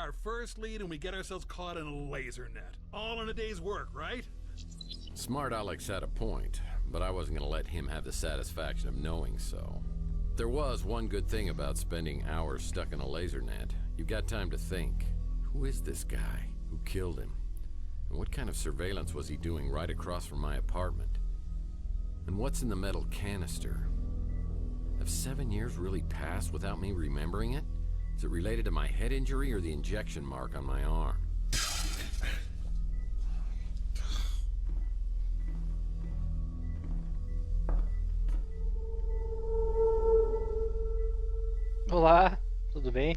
our first lead and we get ourselves caught in a laser net. All in a day's work, right? Smart Alex had a point, but I wasn't gonna let him have the satisfaction of knowing so. There was one good thing about spending hours stuck in a laser net. You got time to think. Who is this guy? Who killed him? And what kind of surveillance was he doing right across from my apartment? And what's in the metal canister? Have 7 years really passed without me remembering it? Is it related to my head injury or the injection mark on my arm? Olá, tudo bem?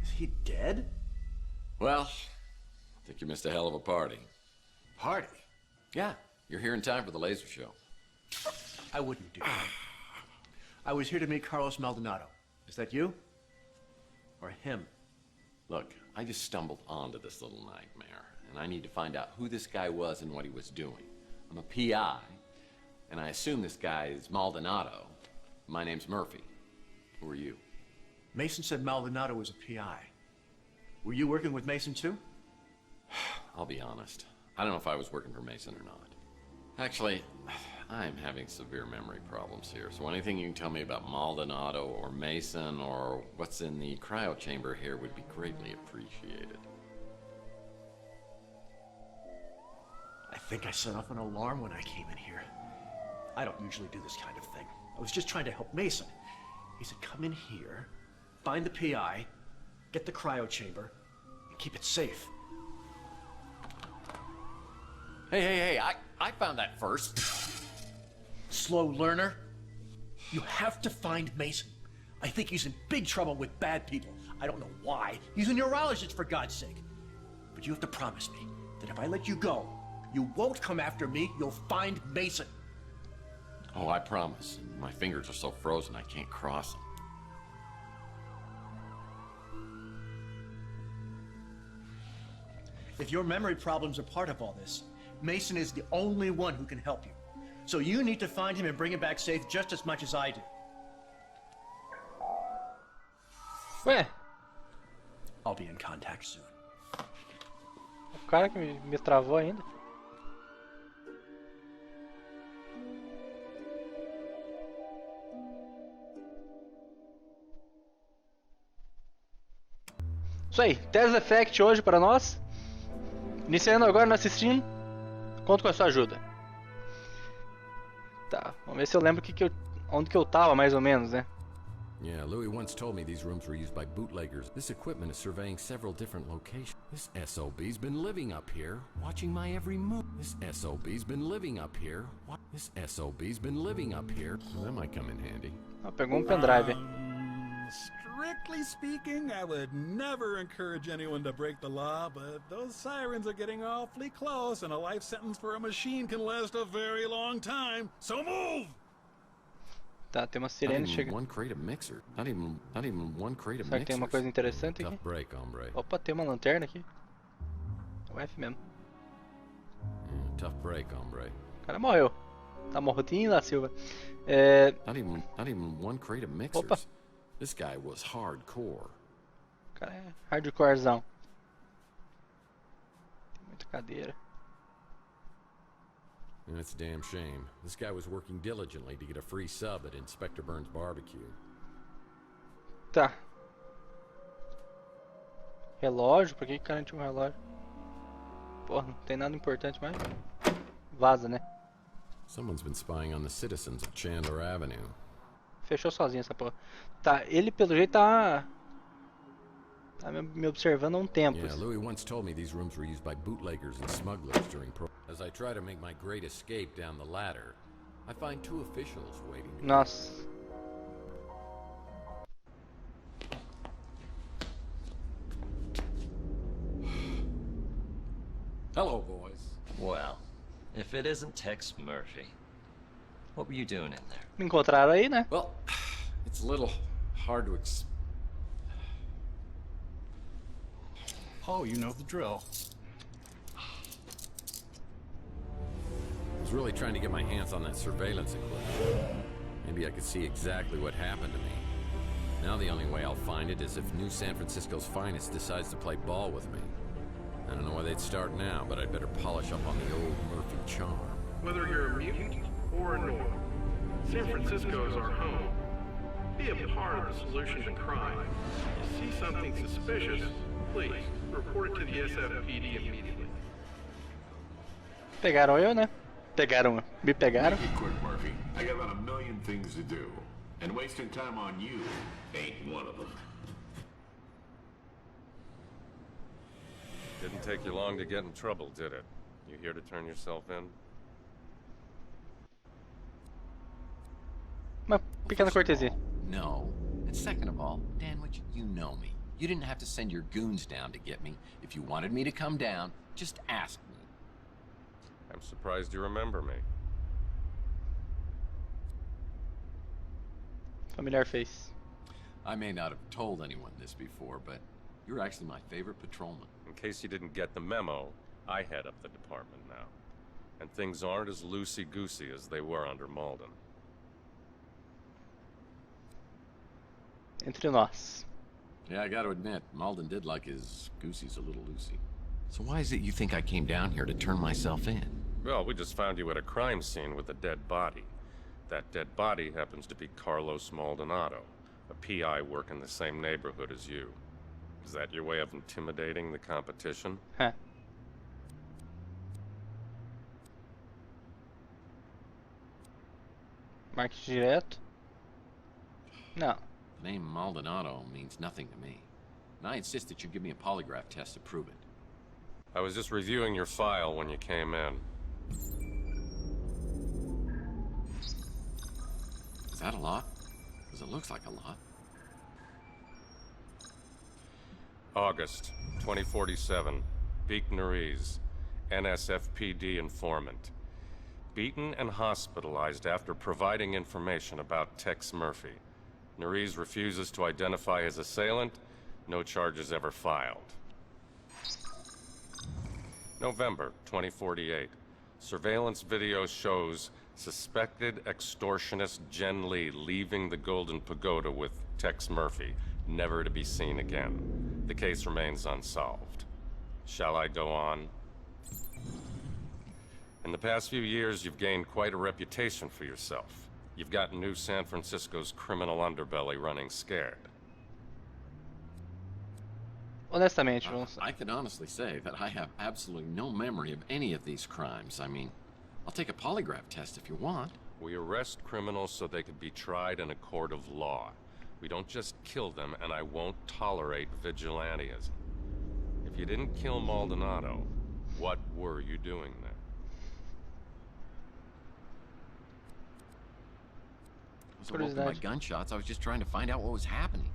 Is he dead? Well, I think you missed a hell of a party. Party? Yeah, you're here in time for the laser show. I wouldn't do that. I was here to meet Carlos Maldonado. Is that you? Or him? Look, I just stumbled onto this little nightmare, and I need to find out who this guy was and what he was doing. I'm a PI, and I assume this guy is Maldonado. My name's Murphy. Who are you? Mason said Maldonado was a PI. Were you working with Mason too? I'll be honest. I don't know if I was working for Mason or not. Actually, I'm having severe memory problems here, so anything you can tell me about Maldonado or Mason or what's in the cryo chamber here would be greatly appreciated. I think I set off an alarm when I came in here. I don't usually do this kind of thing. I was just trying to help Mason. He said, come in here, find the PI, get the cryo chamber, and keep it safe. Hey, I found that first. Slow learner. You have to find Mason. I think he's in big trouble with bad people. I don't know why. He's a neurologist, for God's sake. But you have to promise me that if I let you go, you won't come after me. You'll find Mason. Oh, I promise. My fingers are so frozen I can't cross them. If your memory problems are part of all this, Mason is the only one who can help you. So you need to find him and bring him back safe just as much as I do. Ué, I'll be in contact soon. o cara que me travou ainda. Isso aí, Test Effect hoje para nós. Iniciando agora nossa stream. Conto com a sua ajuda. Tá, vamos ver se eu lembro onde que eu tava mais ou menos, né? Yeah, Louis once told me these rooms were used by bootleggers. This equipment is surveying several different locations. This SOB's been living up here, watching my every move. This SOB's been living up here. This SOB's been living up here. Well, that might come in handy. Ah, pegou pendrive. Strictly speaking, I would never encourage anyone to break the law, but those sirens are getting awfully close, and a life sentence for a machine can last a very long time. So move! Tá, tem uma sirene chegando. One crate of mixer. Not even one crate of Será que tem uma coisa interessante aqui? Tough break, hombre. Opa, tem uma lanterna aqui. O F mesmo. Tough break, hombre. O cara morreu. Tá mortinho lá, Silva. Not even one crate of mixers. Opa. This guy was hardcore. O cara é hardcorezão. Tem muita cadeira. That's a damn shame. This guy was working diligently to get a free sub at Inspector Burns' barbecue. Tá. Relógio? Por que o cara tinha um relógio? Porra, não tem nada importante mais. Vaza, né? Someone's been spying on the citizens of Chandler Avenue. Fechou sozinho essa porra. Tá, ele pelo jeito tá me observando há um tempo. Yeah, Louis once told me these rooms were used by bootleggers and smugglers during As I try to make my great escape down the ladder, I find two officials waiting. Nossa. Hello, boys. Well, if it isn't Tex Murphy, what were you doing in there? Me encontraram aí, né? Well, it's a little hard to Oh, you know the drill. I was really trying to get my hands on that surveillance equipment. Maybe I could see exactly what happened to me. Now the only way I'll find it is if New San Francisco's finest decides to play ball with me. I don't know where they'd start now, but I'd better polish up on the old Murphy charm. Whether you're a mutant or a normal, San Francisco is our home. Be a part of the solution to crime. If you see something suspicious, please report it to the SFPD immediately. Pegaram eu, né? Pegaram, me pegaram. Make it quick, Murphy. I got about a million things to do, and wasting time on you ain't one of them. Didn't take you long to get in trouble, did it? You here to turn yourself in? Uma pequena cortesia. No. And second of all, Danwich, you know me. You didn't have to send your goons down to get me. If you wanted me to come down, just ask me. I'm surprised you remember me. Familiar face. I may not have told anyone this before, but you're actually my favorite patrolman. In case you didn't get the memo, I head up the department now. And things aren't as loosey-goosey as they were under Malden. Entre nós. Yeah, I gotta admit, Malden did like his goosies a little loosey. So why is it you think I came down here to turn myself in? Well, we just found you at a crime scene with a dead body. That dead body happens to be Carlos Maldonado, a PI working the same neighborhood as you. Is that your way of intimidating the competition? Huh. Marque direto? No. The name Maldonado means nothing to me. And I insist that you give me a polygraph test to prove it. I was just reviewing your file when you came in. Is that a lot? Because it looks like a lot. August 2047. Beek Nariz, NSFPD informant. Beaten and hospitalized after providing information about Tex Murphy. Nariz refuses to identify his assailant. No charges ever filed. November 2048. Surveillance video shows suspected extortionist Jen Lee leaving the Golden Pagoda with Tex Murphy, never to be seen again. The case remains unsolved. Shall I go on? In the past few years, you've gained quite a reputation for yourself. You've got New San Francisco's criminal underbelly running scared. Honestamente, vamos. I can honestly say that I have absolutely no memory of any of these crimes. I mean, I'll take a polygraph test if you want. We arrest criminals so they could be tried in a court of law. We don't just kill them, and I won't tolerate vigilantism. If you didn't kill Maldonado, what were you doing there? I wasn't looking at my gunshots. I was just trying to find out what was happening.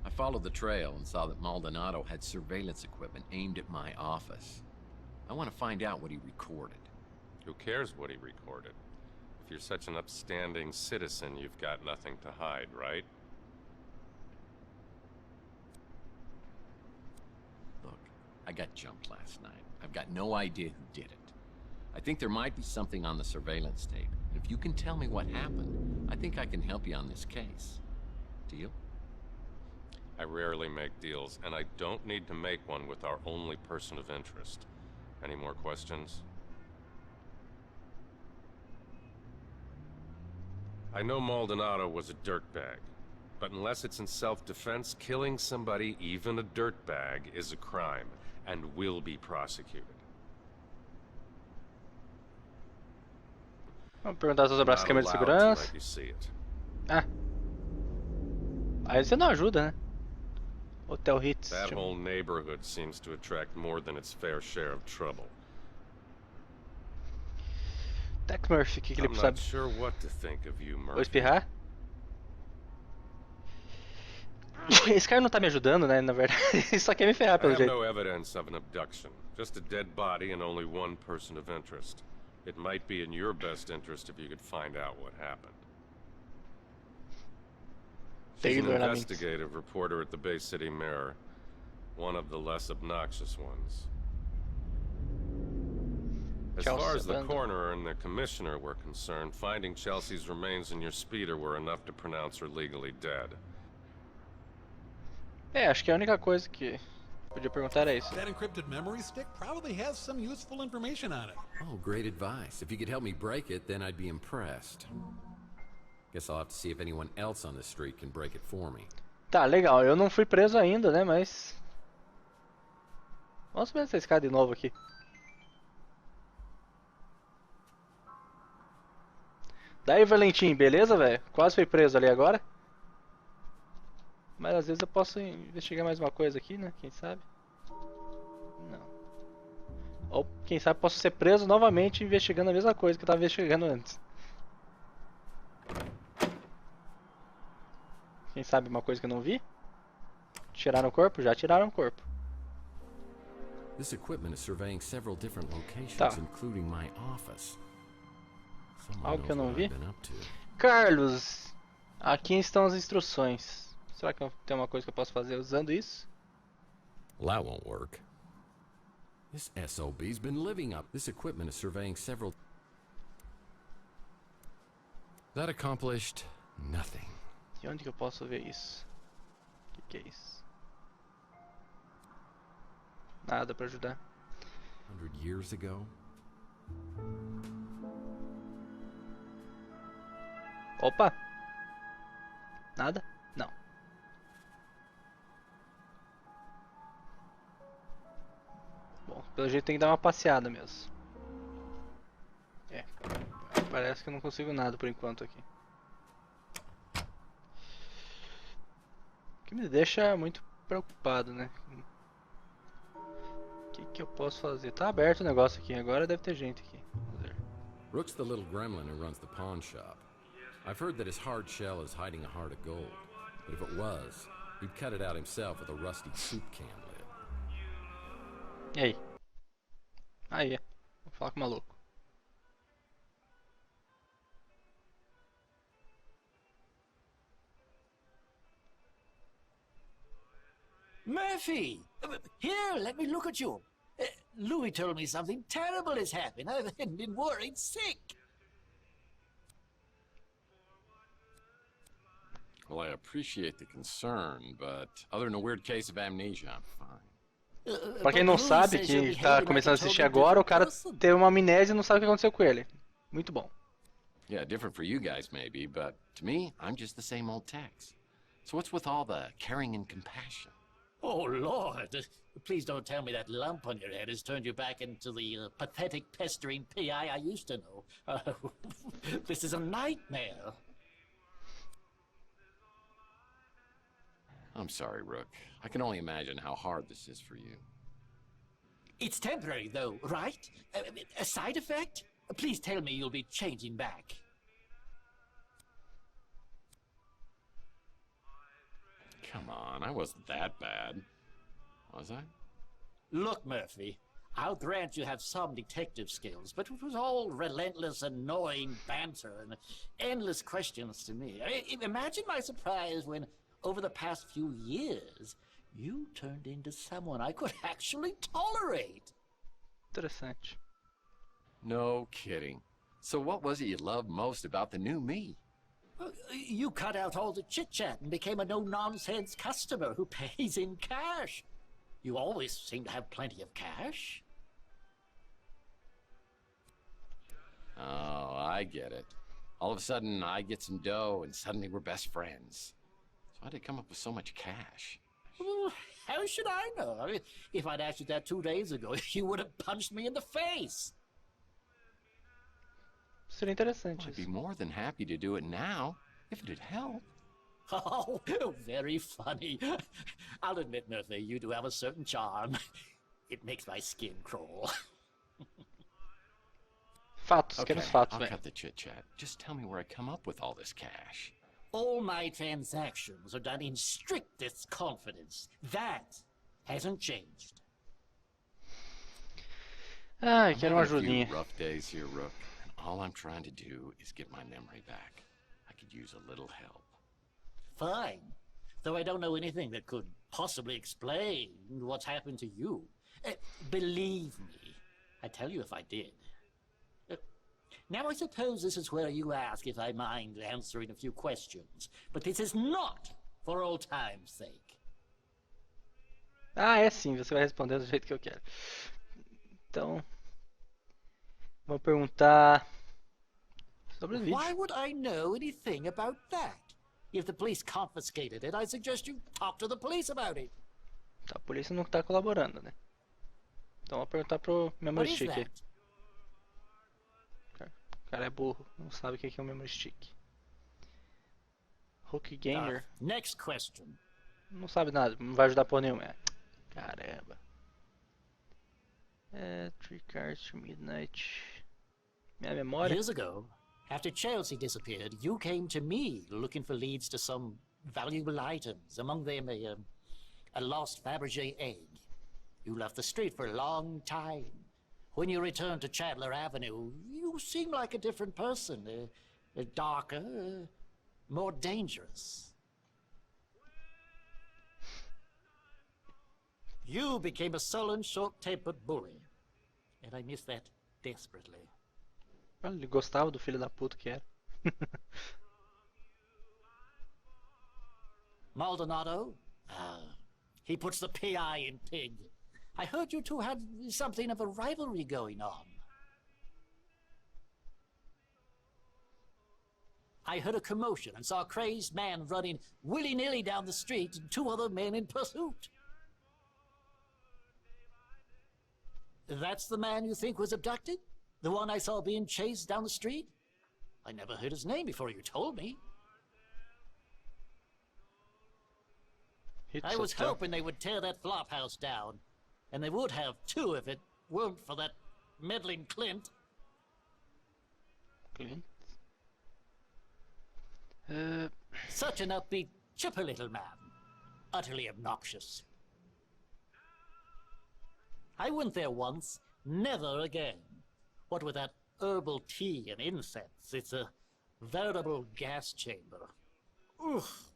I followed the trail and saw that Maldonado had surveillance equipment aimed at my office. I want to find out what he recorded. Who cares what he recorded? If you're such an upstanding citizen, you've got nothing to hide, right? Look, I got jumped last night. I've got no idea who did it. I think there might be something on the surveillance tape. And if you can tell me what happened, I think I can help you on this case. Deal? I rarely make deals, and I don't need to make one with our only person of interest. Any more questions? I know Maldonado was a dirtbag, but unless it's in self-defense, killing somebody, even a dirtbag, is a crime, and will be prosecuted. Vamos perguntar sobre as câmeras de segurança. Ah. Aí você não ajuda, né? Hotel Hits. That whole neighborhood seems to attract more than its fair share of trouble. Tex Murphy, que ele I'm precisa. not sure what to think of you, Vou Murphy. espirrar. Esse cara não tá me ajudando, né? Na verdade, ele só quer me ferrar I pelo have jeito. no evidence of an abduction, just a dead body and only one person of interest. It might be in your best interest if you could find out what happened. She's an Taylor, I mean. investigative reporter at the Bay City Mirror. one of the less obnoxious ones. As Chelsea far as the abandoned. coroner and the commissioner were concerned, finding Chelsea's remains in your speeder were enough to pronounce her legally dead. É, acho que a única coisa que podia perguntar era isso. That encrypted memory stick probably has some useful information on it. Oh, great advice. If you could help me break it, then I'd be impressed. Guess I'll have to see if anyone else on the street can break it for me. Tá, legal. Eu não fui preso ainda, né, mas... Vamos subir essa escada de novo aqui. Daí, Valentim, beleza, velho? Quase fui preso ali agora. Mas às vezes eu posso investigar mais uma coisa aqui, né? Quem sabe? Não. Ou quem sabe posso ser preso novamente investigando a mesma coisa que eu tava investigando antes. Quem sabe uma coisa que eu não vi? Tiraram o corpo? Já tiraram o corpo. This equipment is surveying several different locations, Tá. including my office. Someone Algo que eu knows não what vi. I've been up to. Carlos, aqui estão as instruções. Será que tem uma coisa que eu posso fazer usando isso? Well, that won't work. This SOB's been living up. This equipment is surveying several... That accomplished nothing. E onde que eu posso ver isso? O que é isso? Nada pra ajudar. 100 years ago? Opa! Nada? Não. Bom, pelo jeito tem que dar uma passeada mesmo. É. Parece que eu não consigo nada por enquanto aqui. O que me deixa muito preocupado, né? O que eu posso fazer? Tá aberto o negócio aqui, agora deve ter gente aqui. Vamos ver. Rook's the little gremlin who runs the pawn shop. I've heard that his hard shell is hiding a heart of gold. But if it was, he'd cut it out himself with a rusty soup can lid. E aí? Aí, vou falar com o maluco. Murphy! Here, let me look at you. Louis told me something terrible has happened. I've been worried sick. Well, I appreciate the concern, but other than a weird case of amnesia, I'm fine. Pra quem não sabe, que tá começando a assistir agora, o cara teve uma amnésia e não sabe o que aconteceu com ele. Muito bom. Yeah, different for you guys maybe, but to me, I'm just the same old Tex. So what's with all the caring and compassion? Oh, Lord. Please don't tell me that lump on your head has turned you back into the pathetic, pestering PI I used to know. This is a nightmare. I'm sorry, Rook. I can only imagine how hard this is for you. It's temporary, though, right? A side effect? Please tell me you'll be changing back. Come on, I wasn't that bad. Was I? Look, Murphy, I'll grant you have some detective skills, but it was all relentless, annoying banter and endless questions to me. Imagine my surprise when, over the past few years, you turned into someone I could actually tolerate. Interessante. No kidding. So what was it you loved most about the new me? You cut out all the chit-chat and became a no-nonsense customer who pays in cash. You always seem to have plenty of cash. Oh, I get it. All of a sudden, I get some dough, and suddenly we're best friends. So how'd it come up with so much cash? Well, how should I know? I mean, if I'd asked you that 2 days ago, you would have punched me in the face. Seria interessante I'd be isso. more than happy to do it now, if it'd help. Oh, very funny. I'll admit, Murphy, you do have a certain charm. It makes my skin crawl. Fatos, Okay, queremos fatos, I'll velho. cut the chit-chat. Just tell me where I come up with all this cash. All my transactions are done in strictest confidence. That hasn't changed. Ai, quero uma I've had a few ajudinha. rough days here, Rook, and all I'm trying to do is get my memory back. I could use a little help. Fine. Though I don't know anything that could possibly explain what's happened to you. Believe me, I'd tell you if I did. Now I suppose this is where you ask if I mind answering a few questions, but this is not for old time's sake. Ah, é sim, você vai responder do jeito que eu quero. Então, vou perguntar sobre o vídeo. Why would I know anything about that? If the police confiscated it, I suggest you talk to the police about it. Tá, a polícia não tá colaborando, né? Então vou perguntar pro memory What is stick aí. that? O cara é burro, não sabe o que é um memory stick. Hulk Gamer, Next question. não sabe nada, não vai ajudar por nenhuma. Caramba. Three cards to midnight. Minha memória. Years ago, after Chelsea disappeared, you came to me looking for leads to some valuable items, among them a lost Fabergé egg. You left the street for a long time. When you returned to Chandler Avenue, you seemed like a different person, darker, more dangerous. You became a sullen, short-tempered bully, and I miss that desperately. Ele gostava do filho da puta que era. Maldonado? He puts the PI in pig. I heard you two had something of a rivalry going on. I heard a commotion and saw a crazed man running willy-nilly down the street and two other men in pursuit. That's the man you think was abducted? The one I saw being chased down the street? I never heard his name before you told me. I was hoping they would tear that flop house down. And they would have too if it weren't for that meddling Clint. Clint? Such an upbeat, chipper little man. Utterly obnoxious. I went there once, never again. What with that herbal tea and incense, it's a veritable gas chamber. Oof.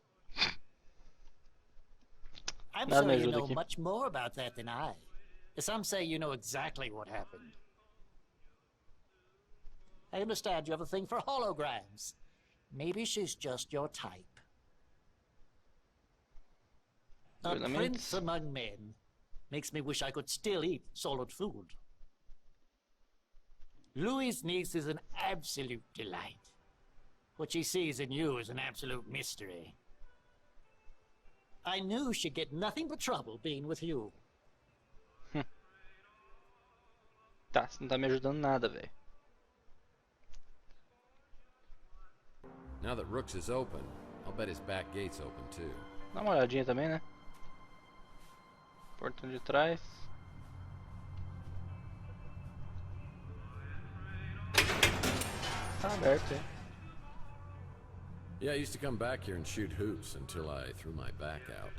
I'm sure you know much more about that than I. Some say you know exactly what happened. I understand you have a thing for holograms. Maybe she's just your type. A prince among men makes me wish I could still eat solid food. Louis' niece is an absolute delight. What she sees in you is an absolute mystery. I knew she'd get nothing but trouble being with you. Tá, você não tá me ajudando nada, velho. Now that Rook's is open, I'll bet his back gate's open too. Dá uma olhadinha também, né? Portão de trás. Tá aberto, hein? Yeah, I used to come back here and shoot hoops until I threw my back out.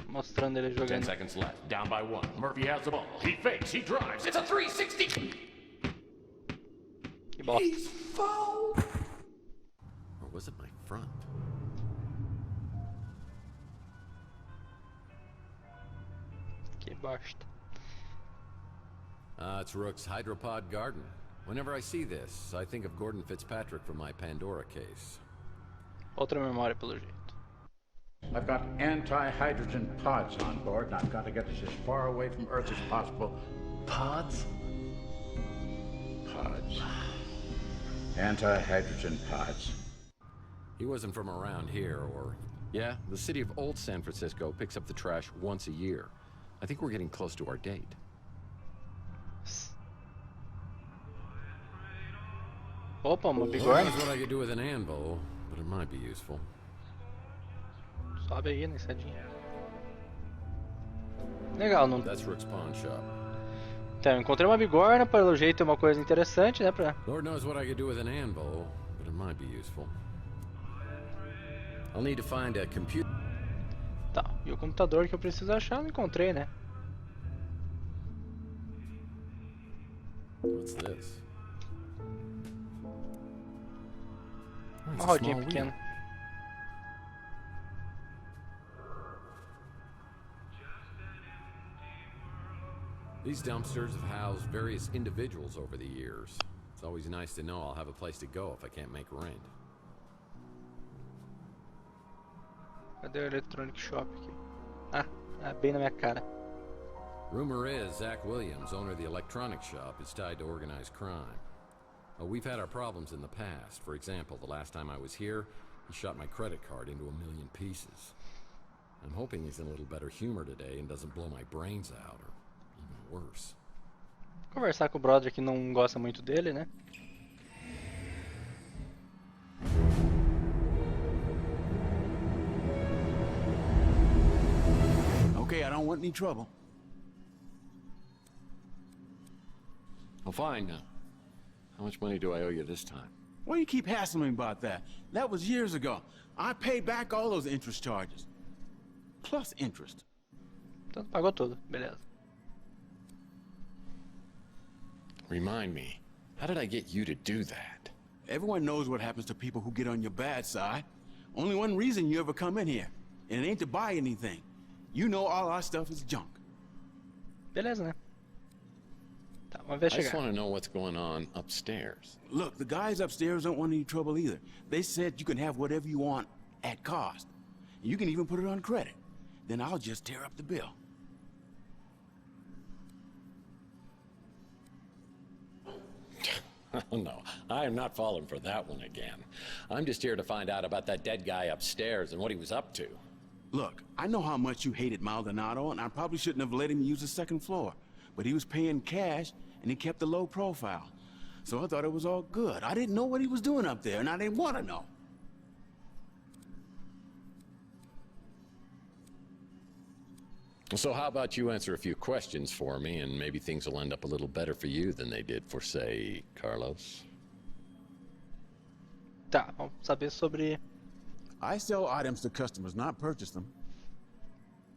Mostrando ele jogando. 10 seconds left. Down by 1. Murphy has the ball. He fakes. He drives. It's a 360. Que bosta. He's fouled. Or was it my front? Que bosta. It's Rook's hydropod garden. Whenever I see this, I think of Gordon Fitzpatrick from my Pandora case. Outra memória, pelo jeito. I've got anti-hydrogen pods on board, and I've got to get us as far away from Earth as possible. Pods? Pods. Anti-hydrogen pods. He wasn't from around here, or... Yeah, the city of Old San Francisco picks up the trash once a year. I think we're getting close to our date. Opa, uma Well, bigorna. that's what I could do with an anvil, but it might be useful. Sobe aí na escadinha. Legal, não... That's Rook's pawn shop. Então, eu encontrei uma bigorna, pelo jeito é uma coisa interessante, né? Lord knows what I could do with an anvil, but it might be useful. I'll need to find a computer. Tá, e o computador que eu preciso achar, eu não encontrei, né? What's this? Uma rodinha pequena. These dumpsters have housed various individuals over the years. It's always nice to know I'll have a place to go if I can't make rent. Cadê o Electronic Shop aqui? Ah, bem na minha cara. Rumor is Zach Williams, owner of the electronics shop, is tied to organized crime. Oh, we've had our problems in the past. For example, the last time I was here, he shot my credit card into 1,000,000 pieces. I'm hoping he's in a little better humor today and doesn't blow my brains out, or even worse. Conversar com o brother que não gosta muito dele, né? Okay, I don't want any trouble. Well, fine now. How much money do I owe you this time? Why do you keep hassling me about that? That was years ago. I paid back all those interest charges. Plus interest. Então pagou tudo, beleza. Remind me, how did I get you to do that? Everyone knows what happens to people who get on your bad side. Only one reason you ever come in here, and it ain't to buy anything. You know all our stuff is junk. Beleza, né? Tá, vamos I investigar. just want to know what's going on upstairs. Look, the guys upstairs don't want any trouble either. They said you can have whatever you want at cost. You can even put it on credit. Then I'll just tear up the bill. Oh, no, I am not falling for that one again. I'm just here to find out about that dead guy upstairs and what he was up to. Look, I know how much you hated Maldonado, and I probably shouldn't have let him use the second floor. But he was paying cash, and he kept a low profile. So I thought it was all good. I didn't know what he was doing up there, and I didn't want to know. So how about you answer a few questions for me, and maybe things will end up a little better for you than they did for, say, Carlos? Tá, vamos saber sobre... I sell items to customers, not purchase them.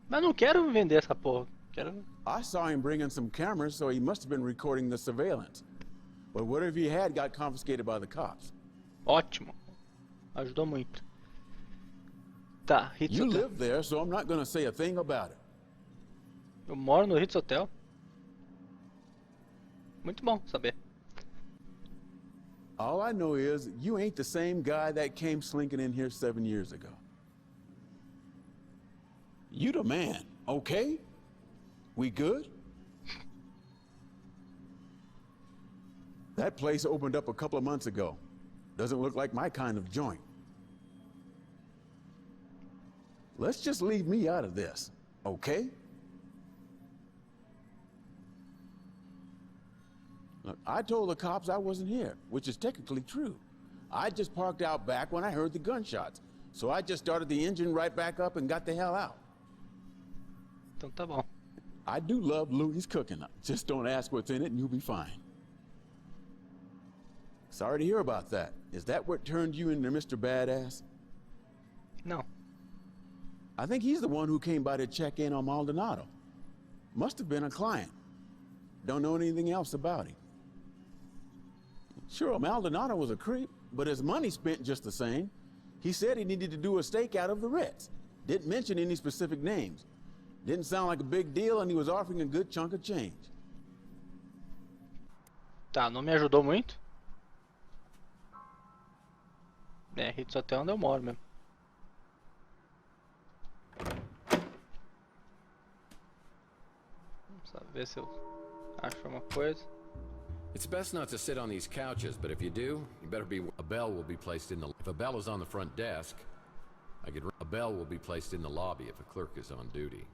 Mas não quero vender essa porra. Quero... I saw him bring in some cameras, so he must have been recording the surveillance. But whatever he had got confiscated by the cops. Ótimo. Ajudou muito. Tá, Ritz You Hotel. live there, so I'm not gonna say a thing about it. Eu moro no Ritz Hotel. Muito bom saber. All I know is you ain't the same guy that came slinking in here 7 years ago. You the man, okay? We good? That place opened up a couple of months ago. Doesn't look like my kind of joint. Let's just leave me out of this, okay? Look, I told the cops I wasn't here, which is technically true. I just parked out back when I heard the gunshots. So I just started the engine right back up and got the hell out. Então tá bom. I do love Louie's cooking. Just don't ask what's in it and you'll be fine. Sorry to hear about that. Is that what turned you into Mr. Badass? Não. I think he's the one who came by to check in on Maldonado. Must have been a client. Don't know anything else about him. Sure, Maldonado was a creep, but his money spent just the same. He said he needed to do a stakeout of the Ritz. Didn't mention any specific names. Didn't sound like a big deal, and he was offering a good chunk of change. Tá, não me ajudou muito. É, Ritz Hotel onde eu moro mesmo. Vamos ver se eu acho uma coisa. It's best not to sit on these couches, but if you do, you better be. A bell will be placed in the. If a bell is on the front desk, a bell will be placed in the lobby if a clerk is on duty.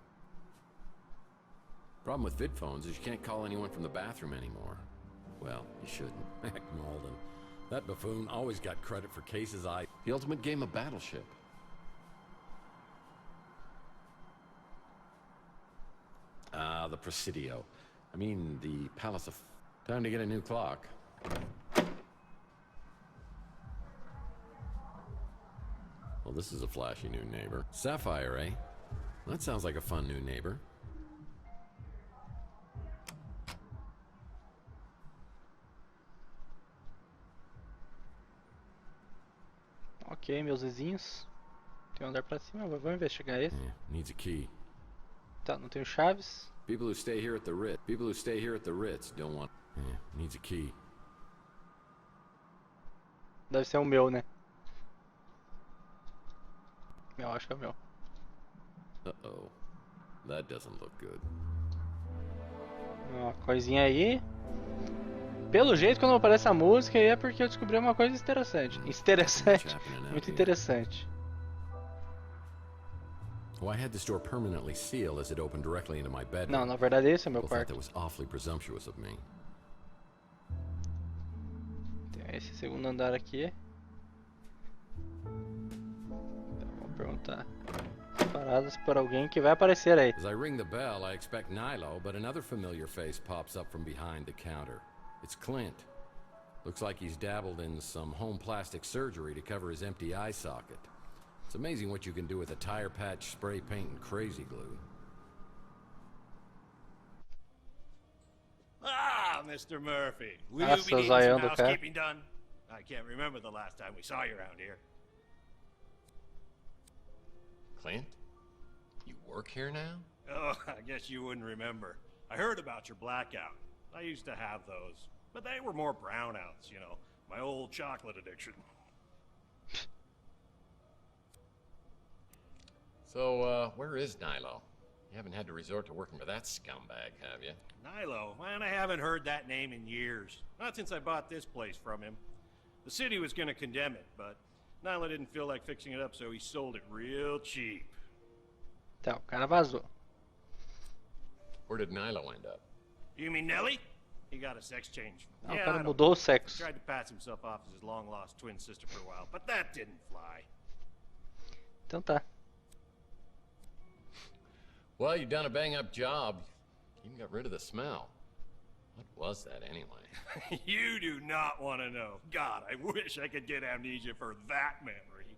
Problem with vid phones is you can't call anyone from the bathroom anymore. Well, you shouldn't. Heck, Malden. That buffoon always got credit for cases The ultimate game of Battleship. Ah, the Presidio. I mean, the Palace of... Time to get a new clock. Well, this is a flashy new neighbor. Sapphire, eh? That sounds like a fun new neighbor. Ok, meus vizinhos. Tem um andar pra cima, vamos investigar esse. Yeah, needs a key. Tá, não tenho chaves. People who stay here at the Ritz don't want... needs a key. Deve ser o meu, né? Eu acho que é o meu. Uh-oh. That doesn't look good. Uma coisinha aí. Pelo jeito, quando aparece a música, aí é porque eu descobri uma coisa interessante. Muito interessante. Well, I had this door permanently sealed as it opened directly into my bedroom. Não, na verdade esse é o meu Well, thought quarto. that was awfully presumptuous of me. Tem esse segundo andar aqui. Então, vou perguntar paradas para alguém que vai aparecer aí. As I ring the bell, I expect Nilo, but another familiar face pops up from behind the counter. It's Clint. Looks like he's dabbled in some home plastic surgery to cover his empty eye socket. It's amazing what you can do with a tire patch, spray paint, and crazy glue. Ah, Mr. Murphy. Will Ah, you be seu needing zoião some do cara. housekeeping done? I can't remember the last time we saw you around here. Clint? You work here now? Oh, I guess you wouldn't remember. I heard about your blackout. I used to have those, but they were more brownouts, you know, my old chocolate addiction. So, where is Nilo? You haven't had to resort to working for that scumbag, have you? Nilo, man, I haven't heard that name in years. Not since I bought this place from him. The city was gonna condemn it, but Nilo didn't feel like fixing it up, so he sold it real cheap. Então, o cara vazou. Where did Nilo end up? You mean Nellie? He got a sex change. Ah, o I cara don't mudou o know. sexo. He tried to pass himself off as his long-lost twin sister for a while, but that didn't fly. Então tá. Well, you've done a bang-up job. You even got rid of the smell. What was that, anyway? You do not want to know. God, I wish I could get amnesia for that memory.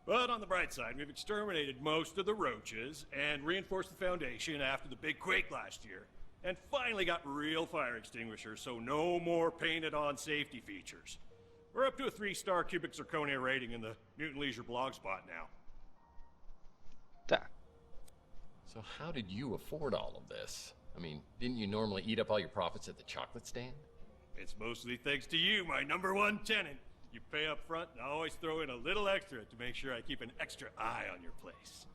But on the bright side, we've exterminated most of the roaches and reinforced the foundation after the big quake last year. And finally got real fire extinguishers, so no more painted-on safety features. We're up to a 3-star cubic zirconia rating in the Newton Leisure blog spot now. Tá. So how did you afford all of this? I mean, didn't you normally eat up all your profits at the chocolate stand? It's mostly thanks to you, my #1 tenant. You pay up front and I always throw in a little extra to make sure I keep an extra eye on your place.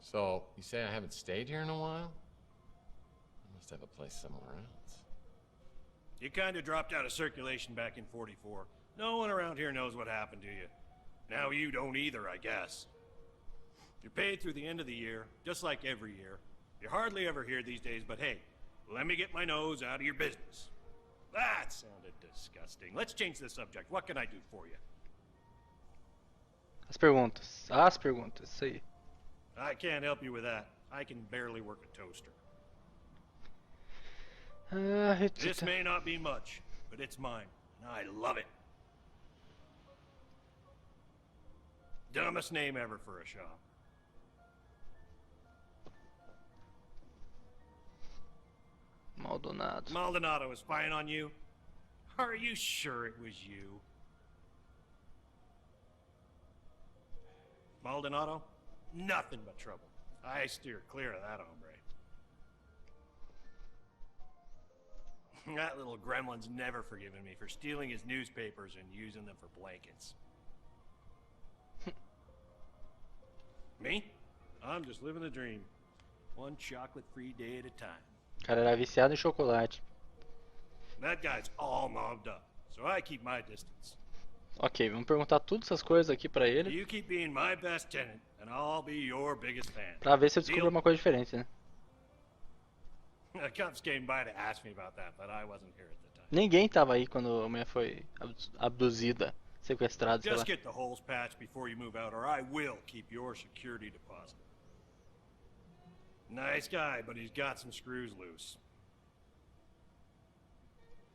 So, you say I haven't stayed here in a while? I must have a place somewhere else. You kind of dropped out of circulation back in '44. No one around here knows what happened to you. Now you don't either, I guess. You're paid through the end of the year, just like every year. You hardly ever hear these days, but hey, let me get my nose out of your business. That sounded disgusting. Let's change the subject. What can I do for you? As perguntas. As perguntas. Isso aí. I can't help you with that. I can barely work a toaster. This may not be much, but it's mine, and I love it. Dumbest name ever for a shop. Maldonado. Maldonado was spying on you? Are you sure it was you? Maldonado? Nothing but trouble. I steer clear of that hombre. That little gremlin's never forgiven me for stealing his newspapers and using them for blankets. Me? I'm just living the dream. One chocolate-free day at a time. O cara era viciado em chocolate. That guy's all mobbed up, so I keep my distance. Ok, vamos perguntar todas essas coisas aqui pra ele. You keep being my best tenant, and I'll be your biggest fan. Pra ver se eu descubro uma coisa diferente, né? The cops came by to ask me about that, but I wasn't here at the time. Ninguém tava aí quando a mulher foi abduzida, sequestrada, sei lá. Just get the holes patched before you move out, or I will keep your security deposit. Nice guy, but he's got some screws loose.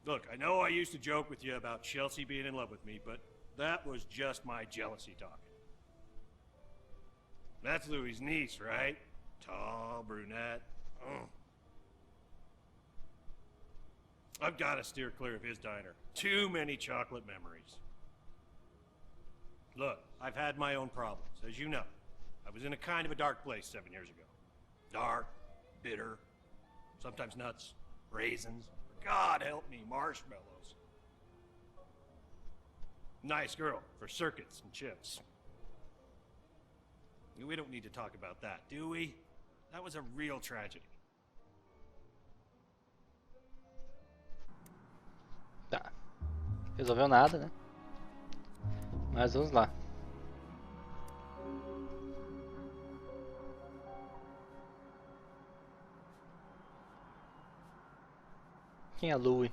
Look, I know I used to joke with you about Chelsea being in love with me, but that was just my jealousy talking. That's Louis' niece, right? Tall, brunette. Oh. I've got to steer clear of his diner. Too many chocolate memories. Look, I've had my own problems, as you know. I've was in a kind of a dark place 7 years ago. Dark, bitter, sometimes nuts, raisins, God help me, marshmallows. Nice girl for circuits and chips. We don't need to talk about that, do we? That was a real tragedy. Tá. Resolveu nada, né? Mas vamos lá. Quem é Louie?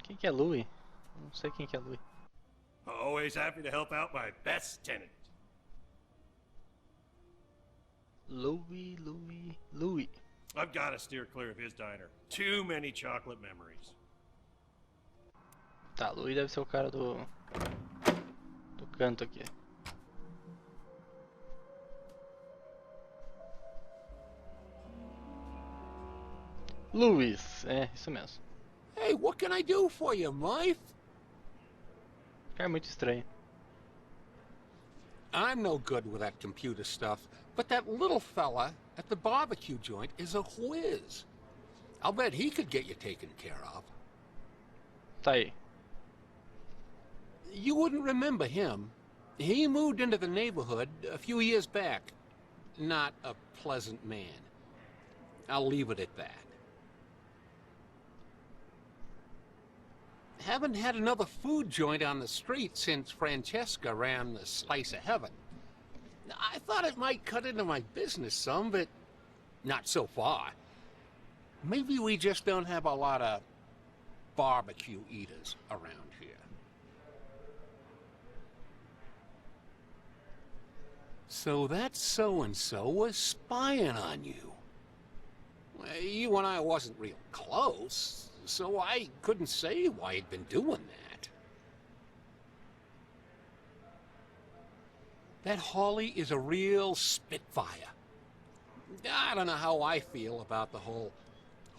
Quem que é Louie? Não sei quem que é Louie. Always happy to help out my best tenant. Louie. I've got to steer clear of his diner. Too many chocolate memories. Tá, Louie deve ser o cara do canto aqui. Luiz, é isso mesmo. Hey, what can I do for you, Murph? É muito estranho. I'm no good with that computer stuff, but that little fella at the barbecue joint is a whiz. I'll bet he could get you taken care of. Tá aí. You wouldn't remember him. He moved into the neighborhood a few years back. Not a pleasant man. I'll leave it at that. Haven't had another food joint on the street since Francesca ran the Slice of Heaven. I thought it might cut into my business some, but not so far. Maybe we just don't have a lot of barbecue eaters around here. So that so-and-so was spying on you. You and I wasn't real close, so I couldn't say why he'd been doing that. That Holly is a real spitfire. I don't know how I feel about the whole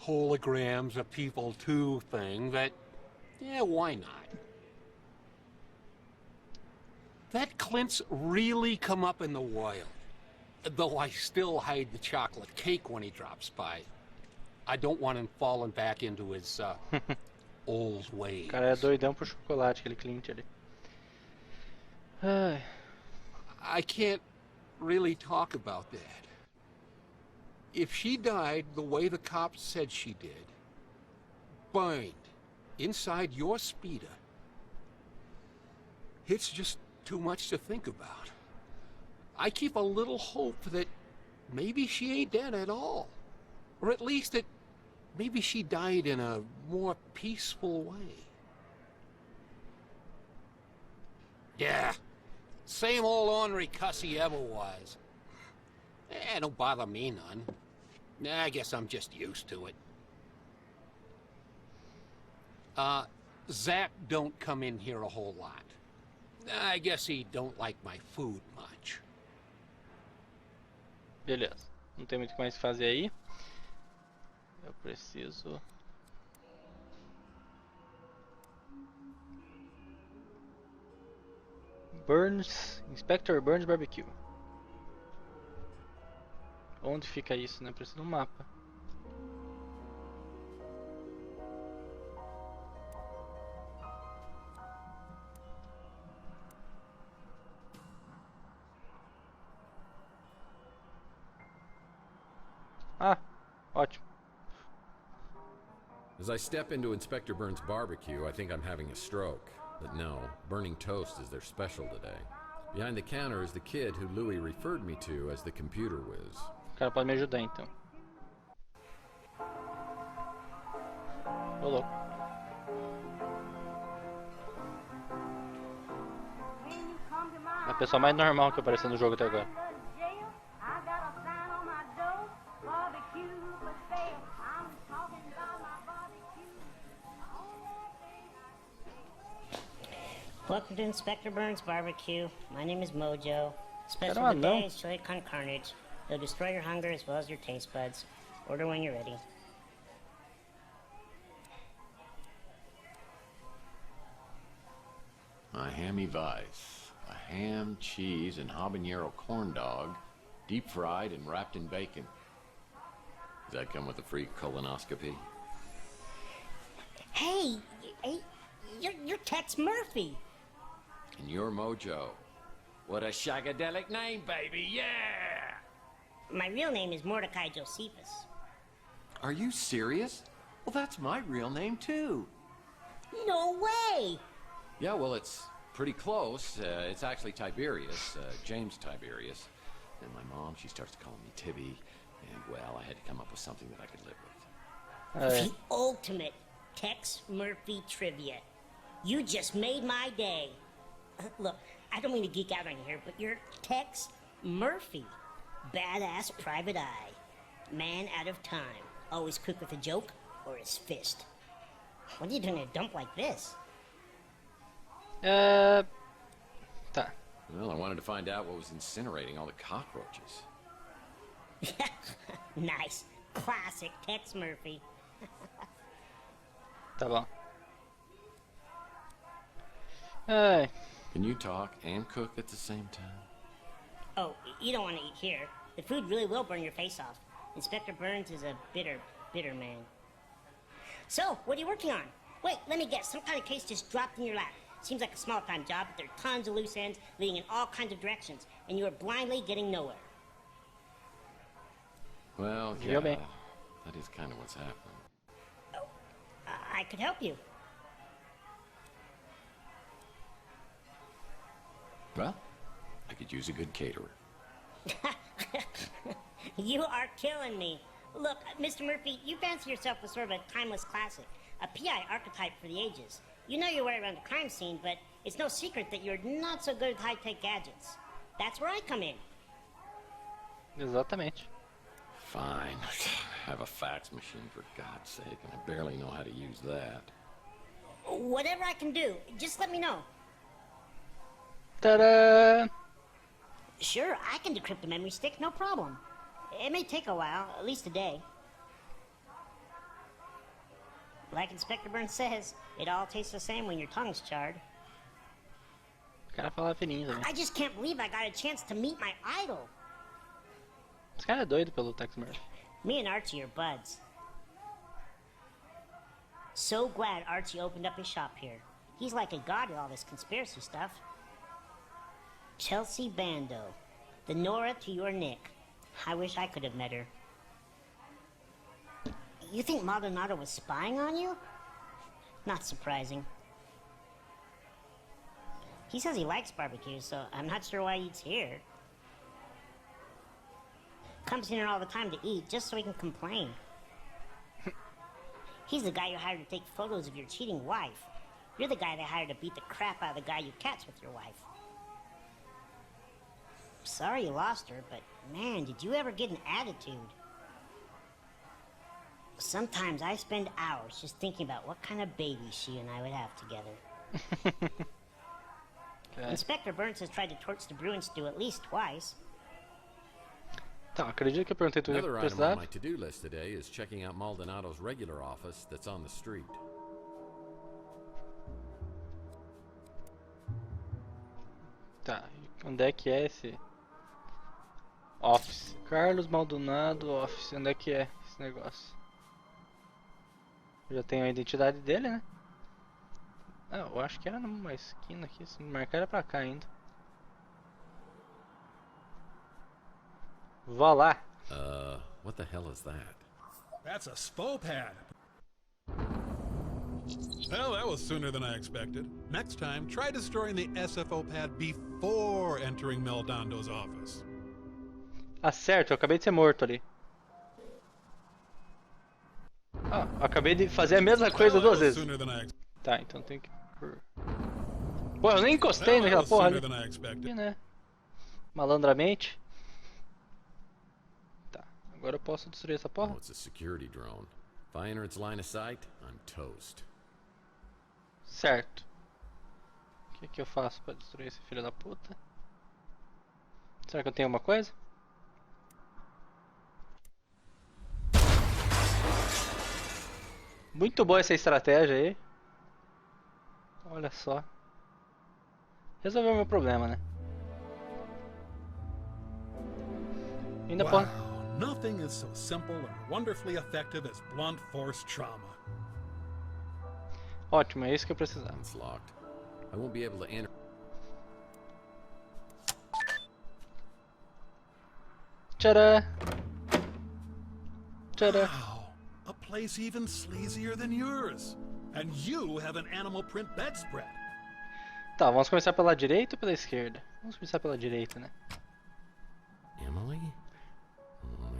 holograms of people too thing, but yeah, why not? That Clint's really come up in the wild, though I still hide the chocolate cake when he drops by. I don't want him falling back into his old ways. O cara é doidão pro chocolate, aquele Clint ali. Ai. I can't really talk about that. If she died the way the cops said she did, burned inside your speeder, it's just too much to think about. I keep a little hope that maybe she ain't dead at all. Or at least that maybe she died in a more peaceful way. Yeah, same old ornery cuss he ever was. Don't bother me none. I guess I'm just used to it. Zach don't come in here a whole lot. I guess he don't like my food much. Beleza. Não tem muito o que mais fazer aí. Eu preciso... Inspector Burns Barbecue. Onde fica isso, né? Preciso de um mapa. Ah, ótimo. As I step into Inspector Burns' barbecue, I think I'm having a stroke. But no, burning toast is their special today. Behind the counter is the kid who Louis referred me to as the computer whiz. O cara pode me ajudar então. Ô louco. A pessoa mais normal que apareceu no jogo até agora. Welcome to Inspector Burns Barbecue. My name is Mojo. Special of the day is chili con carnage. It'll destroy your hunger as well as your taste buds. Order when you're ready. a hammy vice, a ham, cheese, and habanero corn dog, deep fried and wrapped in bacon. Does that come with a free colonoscopy? Hey, you're Tex Murphy. And you're Mojo. What a shagadelic name, baby, yeah! My real name is Mordecai Josephus. Are you serious? Well, that's my real name, too. No way! Yeah, well, it's pretty close. It's actually Tiberius, James Tiberius. And my mom, she starts calling me Tibby. And, well, I had to come up with something that I could live with. The ultimate Tex Murphy trivia. You just made my day. Look, I don't mean to geek out on you here, but you're Tex Murphy. Badass private eye. Man out of time. Always quick with a joke or his fist. What are you doing in a dump like this? Tá. Well, I wanted to find out what was incinerating all the cockroaches. Nice. Classic Tex Murphy. Tá bom. Ai. Can you talk and cook at the same time? Oh, you don't want to eat here. The food really will burn your face off. Inspector Burns is a bitter man. So, what are you working on? Wait, let me guess. Some kind of case just dropped in your lap. Seems like a small-time job, but there are tons of loose ends leading in all kinds of directions, and you are blindly getting nowhere. Well, yeah, that is kind of what's happening. Oh, I could help you. Well, I could use a good caterer. You are killing me. Look, Mr. Murphy, you fancy yourself as sort of a timeless classic, a PI archetype for the ages. You know your way around the crime scene, but it's no secret that you're not so good at high-tech gadgets. That's where I come in. Exatamente. Fine. I have a fax machine, for God's sake, and I barely know how to use that. Whatever I can do, just let me know. Ta-da! Sure, I can decrypt a memory stick, no problem. It may take a while, at least a day. Like Inspector Burns says, it all tastes the same when your tongue's charred. O cara fala fininho também. I just can't believe I got a chance to meet my idol. Esse cara é doido pelo Tex Murphy. Me and Archie are buds. So glad Archie opened up his shop here. He's like a god at all this conspiracy stuff. Chelsea Bando, the Nora to your Nick. I wish I could have met her. You think Maldonado was spying on you? Not surprising. He says he likes barbecue, so I'm not sure why he eats here. Comes in here all the time to eat, just so he can complain. He's the guy you hired to take photos of your cheating wife. You're the guy they hired to beat the crap out of the guy you catch with your wife. Sorry you lost her, but man, did you ever get an attitude? Sometimes I spend hours just thinking about what kind of baby she and I would have together. Okay. Inspector Burns has tried to torch the Bruin stew at least twice. Tá, acredito que eu perguntei tudo que Another eu item on precisava. my to-do list today is checking out Maldonado's regular office that's on the street. Tá, onde é que é esse? Office. Carlos Maldonado Office. Onde é que é esse negócio? Eu já tenho a identidade dele, né? Ah, eu acho que era numa esquina aqui. Se me marcar era pra cá ainda. Vá lá. What the hell is that? That's a SPO pad. Well, that was sooner than I expected. Next time, try destroying the SFO pad before entering Meldondo's office. Ah, certo, eu acabei de ser morto ali. Ah, eu acabei de fazer a mesma coisa duas vezes. Tá, então tem que... Pô, eu nem encostei naquela porra ali. Aqui, né? Malandramente. Tá, agora eu posso destruir essa porra? Oh, it's a security drone. If I enter its line of sight, I'm toast. Certo. O que que eu faço pra destruir esse filho da puta? Será que eu tenho alguma coisa? Muito boa essa estratégia aí. Olha só. Resolveu meu problema, né? Ainda Wow, posso... nothing is so simple and wonderfully effective as blunt force trauma. Ótimo, é isso que eu precisava. It's locked. I won't be able to enter. Tcharam! Tcharam! Wow, a place even sleazier than yours. And you have an animal print bedspread. Tá, vamos começar pela direita ou pela esquerda? Vamos começar pela direita, né? Emily?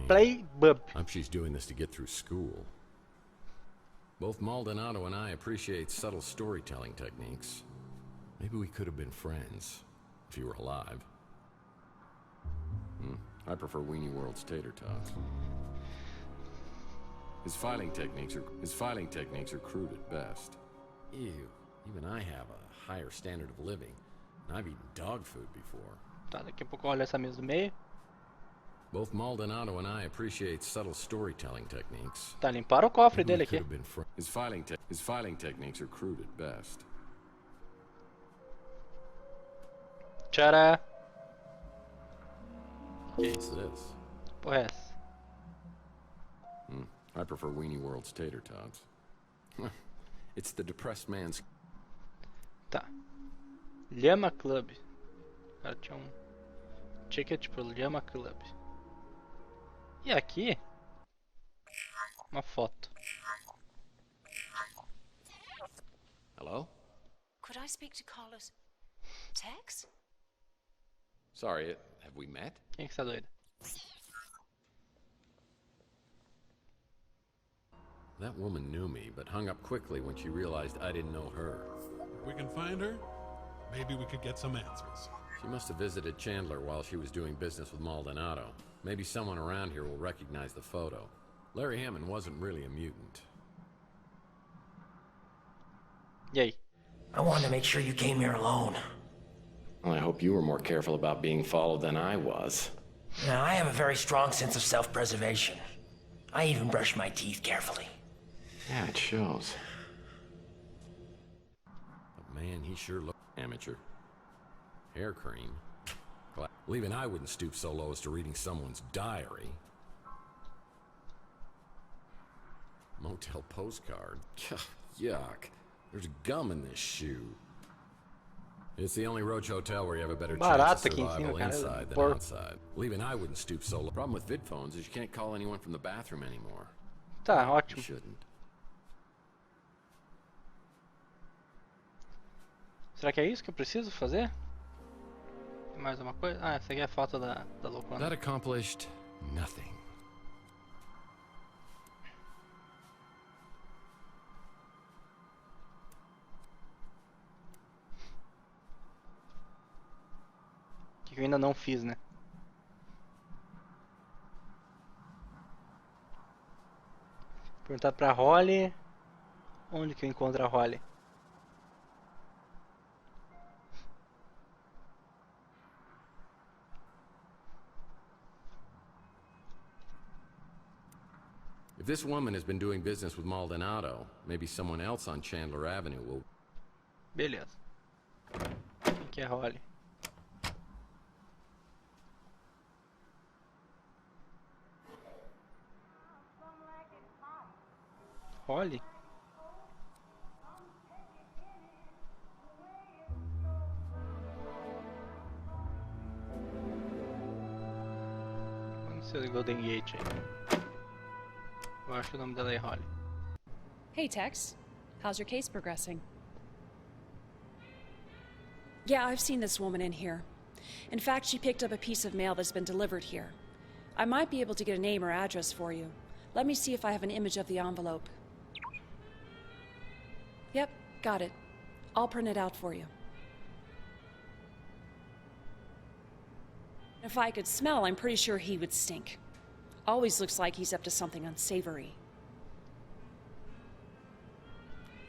Play bub. I hope she's doing this to get through school. Both Maldonado and I appreciate subtle storytelling techniques. Maybe we could have been friends, if you were alive. I prefer Weenie World's tater tots. His filing techniques are crude at best. Ew, even I have a higher standard of living. And I've eaten dog food before. Tá, daqui a pouco eu olho essa mesa do meio. Both Maldonado and I appreciate subtle storytelling techniques. Tá, limparam o cofre dele aqui. His filing techniques are crude at best. Tcharam! What's this? Porra é essa? I prefer Weenie World's tater tots. It's the depressed man's... Tá. Llama Club. O cara tinha um ticket pro Llama Club. E aqui? Uma foto. Hello? Could I speak to Carlos? Tex? Sorry, have we met? Quem que está doido? That woman knew me, but hung up quickly when she realized I didn't know her. If we can find her, maybe we could get some answers. She must have visited Chandler while she was doing business with Maldonado. Maybe someone around here will recognize the photo. Larry Hammond wasn't really a mutant. E aí? I wanted to make sure you came here alone. Well, I hope you were more careful about being followed than I was. Now, I have a very strong sense of self-preservation. I even brush my teeth carefully. Yeah, it shows. But man, he sure looked amateur. Hair cream. Well, even I wouldn't stoop so low as to reading someone's diary. Motel postcard. Yuck. There's gum in this shoe. It's the only Roach hotel where you have a better chance of survival inside than outside. Well, even I wouldn't stoop so low. Problem with vid phones is you can't call anyone from the bathroom anymore. Tá, ótimo. You shouldn't. Será que é isso que eu preciso fazer? Tem mais uma coisa? Ah, essa aqui é a foto da loucona. That accomplished nothing. Que eu ainda não fiz, né? Perguntar pra Holly. Onde que eu encontro a Holly? If this woman has been doing business with Maldonado, maybe someone else on Chandler Avenue will... Beleza. Quem que é Holly? Holly? Não sei o Golden Gate aí. Eu acho que o nome dela é Holly. Hey Tex, how's your case progressing? Yeah, I've seen this woman in here. In fact, she picked up a piece of mail that's been delivered here. I might be able to get a name or address for you. Let me see if I have an image of the envelope. Yep, got it. I'll print it out for you. If I could smell, I'm pretty sure he would stink. Always looks like he's up to something unsavory.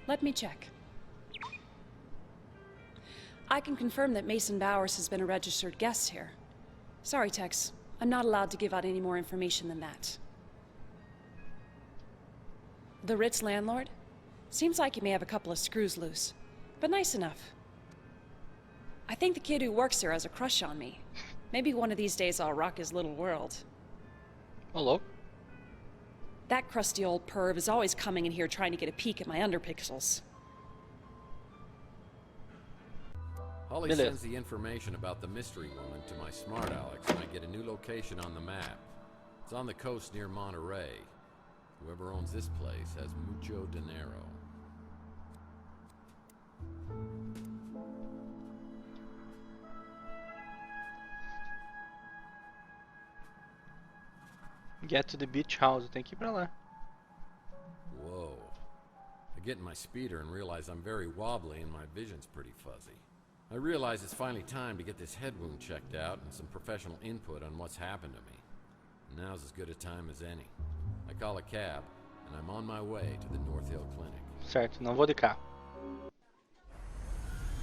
Let me check. I can confirm that Mason Bowers has been a registered guest here. Sorry, Tex. I'm not allowed to give out any more information than that. The Ritz landlord? Seems like he may have a couple of screws loose, but nice enough. I think the kid who works here has a crush on me. Maybe one of these days I'll rock his little world. Hello? That crusty old perv is always coming in here trying to get a peek at my underpixels. Holly sends the information about the mystery woman to my smart Alex, and I get a new location on the map. It's on the coast near Monterey. Whoever owns this place has mucho dinero. Get to the beach house, tem que ir pra lá. Whoa. I get in my speeder and realize I'm very wobbly and my vision's pretty fuzzy. I realize it's finally time to get this head wound checked out and some professional input on what's happened to me. Now's as good a time as any. I call a cab, and I'm on my way to the North Hill Clinic. Certo, não vou de carro.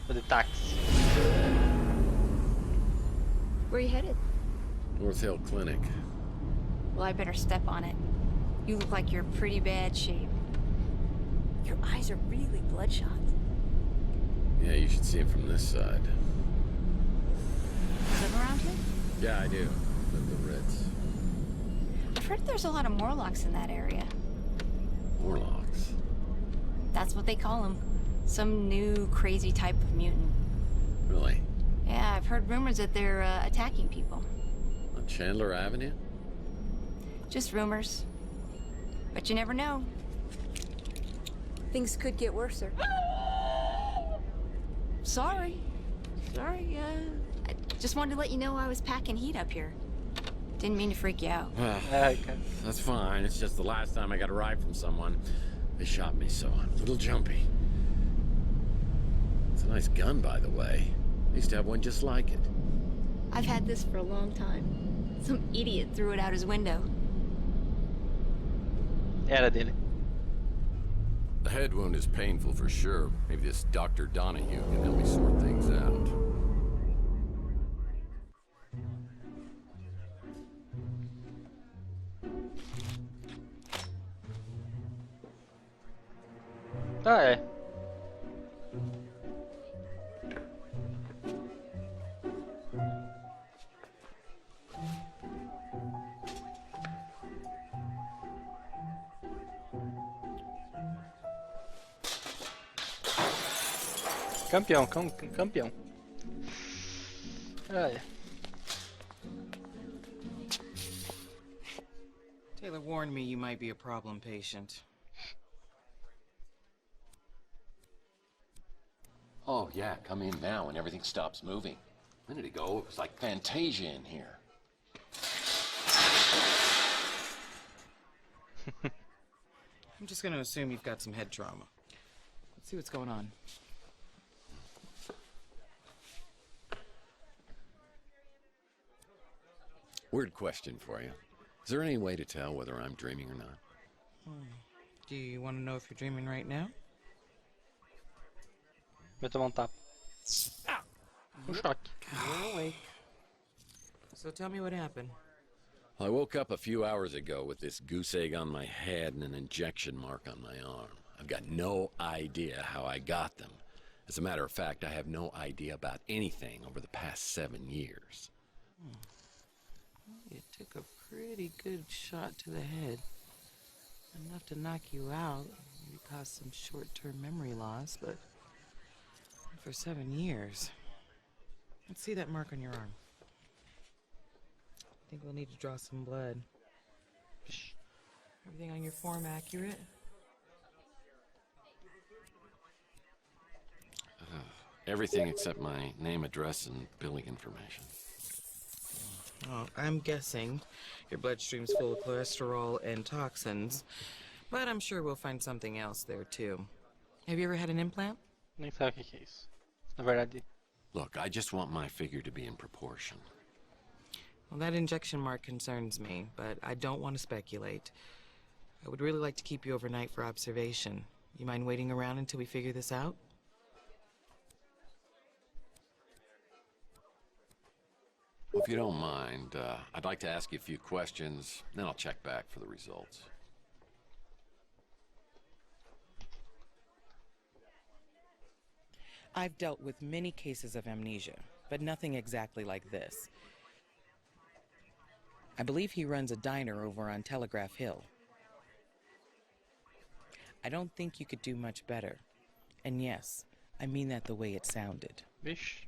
Vou de táxi. Where are you headed? North Hill Clinic. Well, I better step on it. You look like you're in pretty bad shape. Your eyes are really bloodshot. Yeah, you should see him from this side. Live around here? Yeah, I do. Live the Ritz. I've heard there's a lot of Morlocks in that area. Morlocks? That's what they call them. Some new, crazy type of mutant. Really? Yeah, I've heard rumors that they're attacking people. On Chandler Avenue? Just rumors. But you never know. Things could get worse, sir. Sorry. Sorry, I just wanted to let you know I was packing heat up here. Didn't mean to freak you out. That's fine. It's just the last time I got a ride from someone, they shot me, so I'm a little jumpy. It's a nice gun, by the way. I used to have one just like it. I've had this for a long time. Some idiot threw it out his window. Era dele. The head wound is painful for sure. Maybe this Dr. Donahue can help me sort things out. Ah, é. Campeão, campeão. Ah, é. Taylor warned me you might be a problem patient. Oh, yeah, come in now when everything stops moving. A minute ago, it was like Fantasia in here. I'm just gonna assume you've got some head trauma. Let's see what's going on. Weird question for you. Is there any way to tell whether I'm dreaming or not? Do you want to know if you're dreaming right now? Vai tomar tapa. Choque. You're awake. So tell me what happened. I woke up a few hours ago with this goose egg on my head and an injection mark on my arm. I've got no idea how I got them. As a matter of fact, I have no idea about anything over the past 7 years. You took a pretty good shot to the head. Enough to knock you out. You caused some short-term memory loss, but for 7 years. Let's see that mark on your arm. I think we'll need to draw some blood. Everything on your form accurate? Everything except my name, address, and billing information. Well, I'm guessing your bloodstream's full of cholesterol and toxins, but I'm sure we'll find something else there too. Have you ever had an implant? Nem sabe o que é isso. Na verdade. Look, I just want my figure to be in proportion. Well, that injection mark concerns me, but I don't want to speculate. I would really like to keep you overnight for observation. You mind waiting around until we figure this out? Well, if you don't mind, I'd like to ask you a few questions, then I'll check back for the results. I've dealt with many cases of amnesia, but nothing exactly like this. I believe he runs a diner over on Telegraph Hill. I don't think you could do much better. And yes, I mean that the way it sounded. Bish.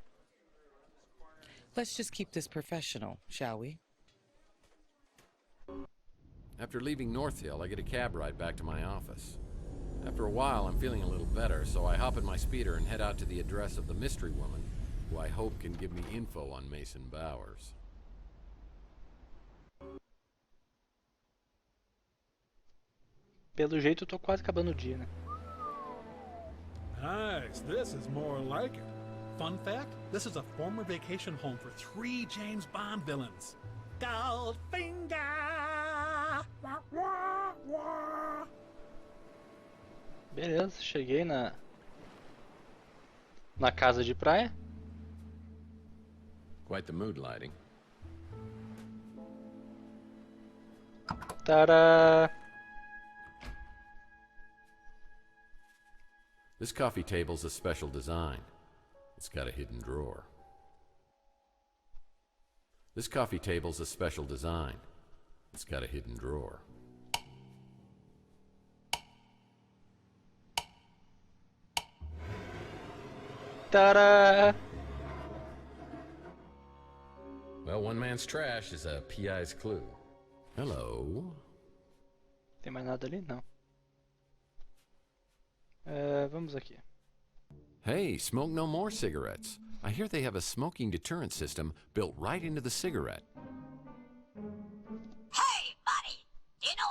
Let's just keep this professional, shall we? After leaving North Hill, I get a cab ride back to my office. After a while, I'm feeling a little better, so I hop in my speeder and head out to the address of the mystery woman, who I hope can give me info on Mason Bowers. Pelo jeito eu tô quase acabando o dia, né? Nice, this is more like it. Fun fact, this is a former vacation home for 3 James Bond villains. Goldfinger! Wah, wah, wah. Beleza, cheguei na casa de praia. Quite the mood lighting. Tada! This coffee table's a special design. It's got a hidden drawer. This coffee table's a special design. It's got a hidden drawer. Ta-da! Well, one man's trash is a PI's clue. Hello. Tem mais nada ali? Não. Vamos aqui. Hey, smoke no more cigarettes. I hear they have a smoking deterrent system built right into the cigarette. Hey, buddy! Do you know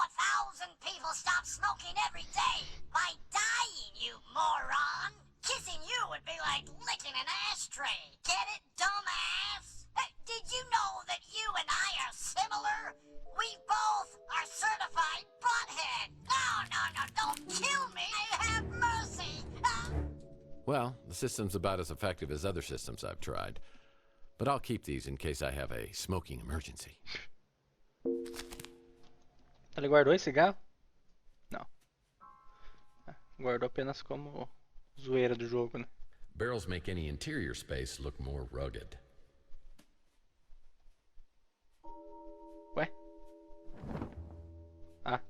1,000 people stop smoking every day by dying, you moron? Kissing you would be like licking an ashtray. Get it, dumbass? Did you know that you and I are similar? We both are certified butthead. No, don't kill me. Have mercy. Well, the system's about as effective as other systems I've tried. But I'll keep these in case I have a smoking emergency. Ele guardou esse cigarro? Não. Guardou apenas como zoeira do jogo, né? Barrels make any interior space look more rugged. Ué? Ah.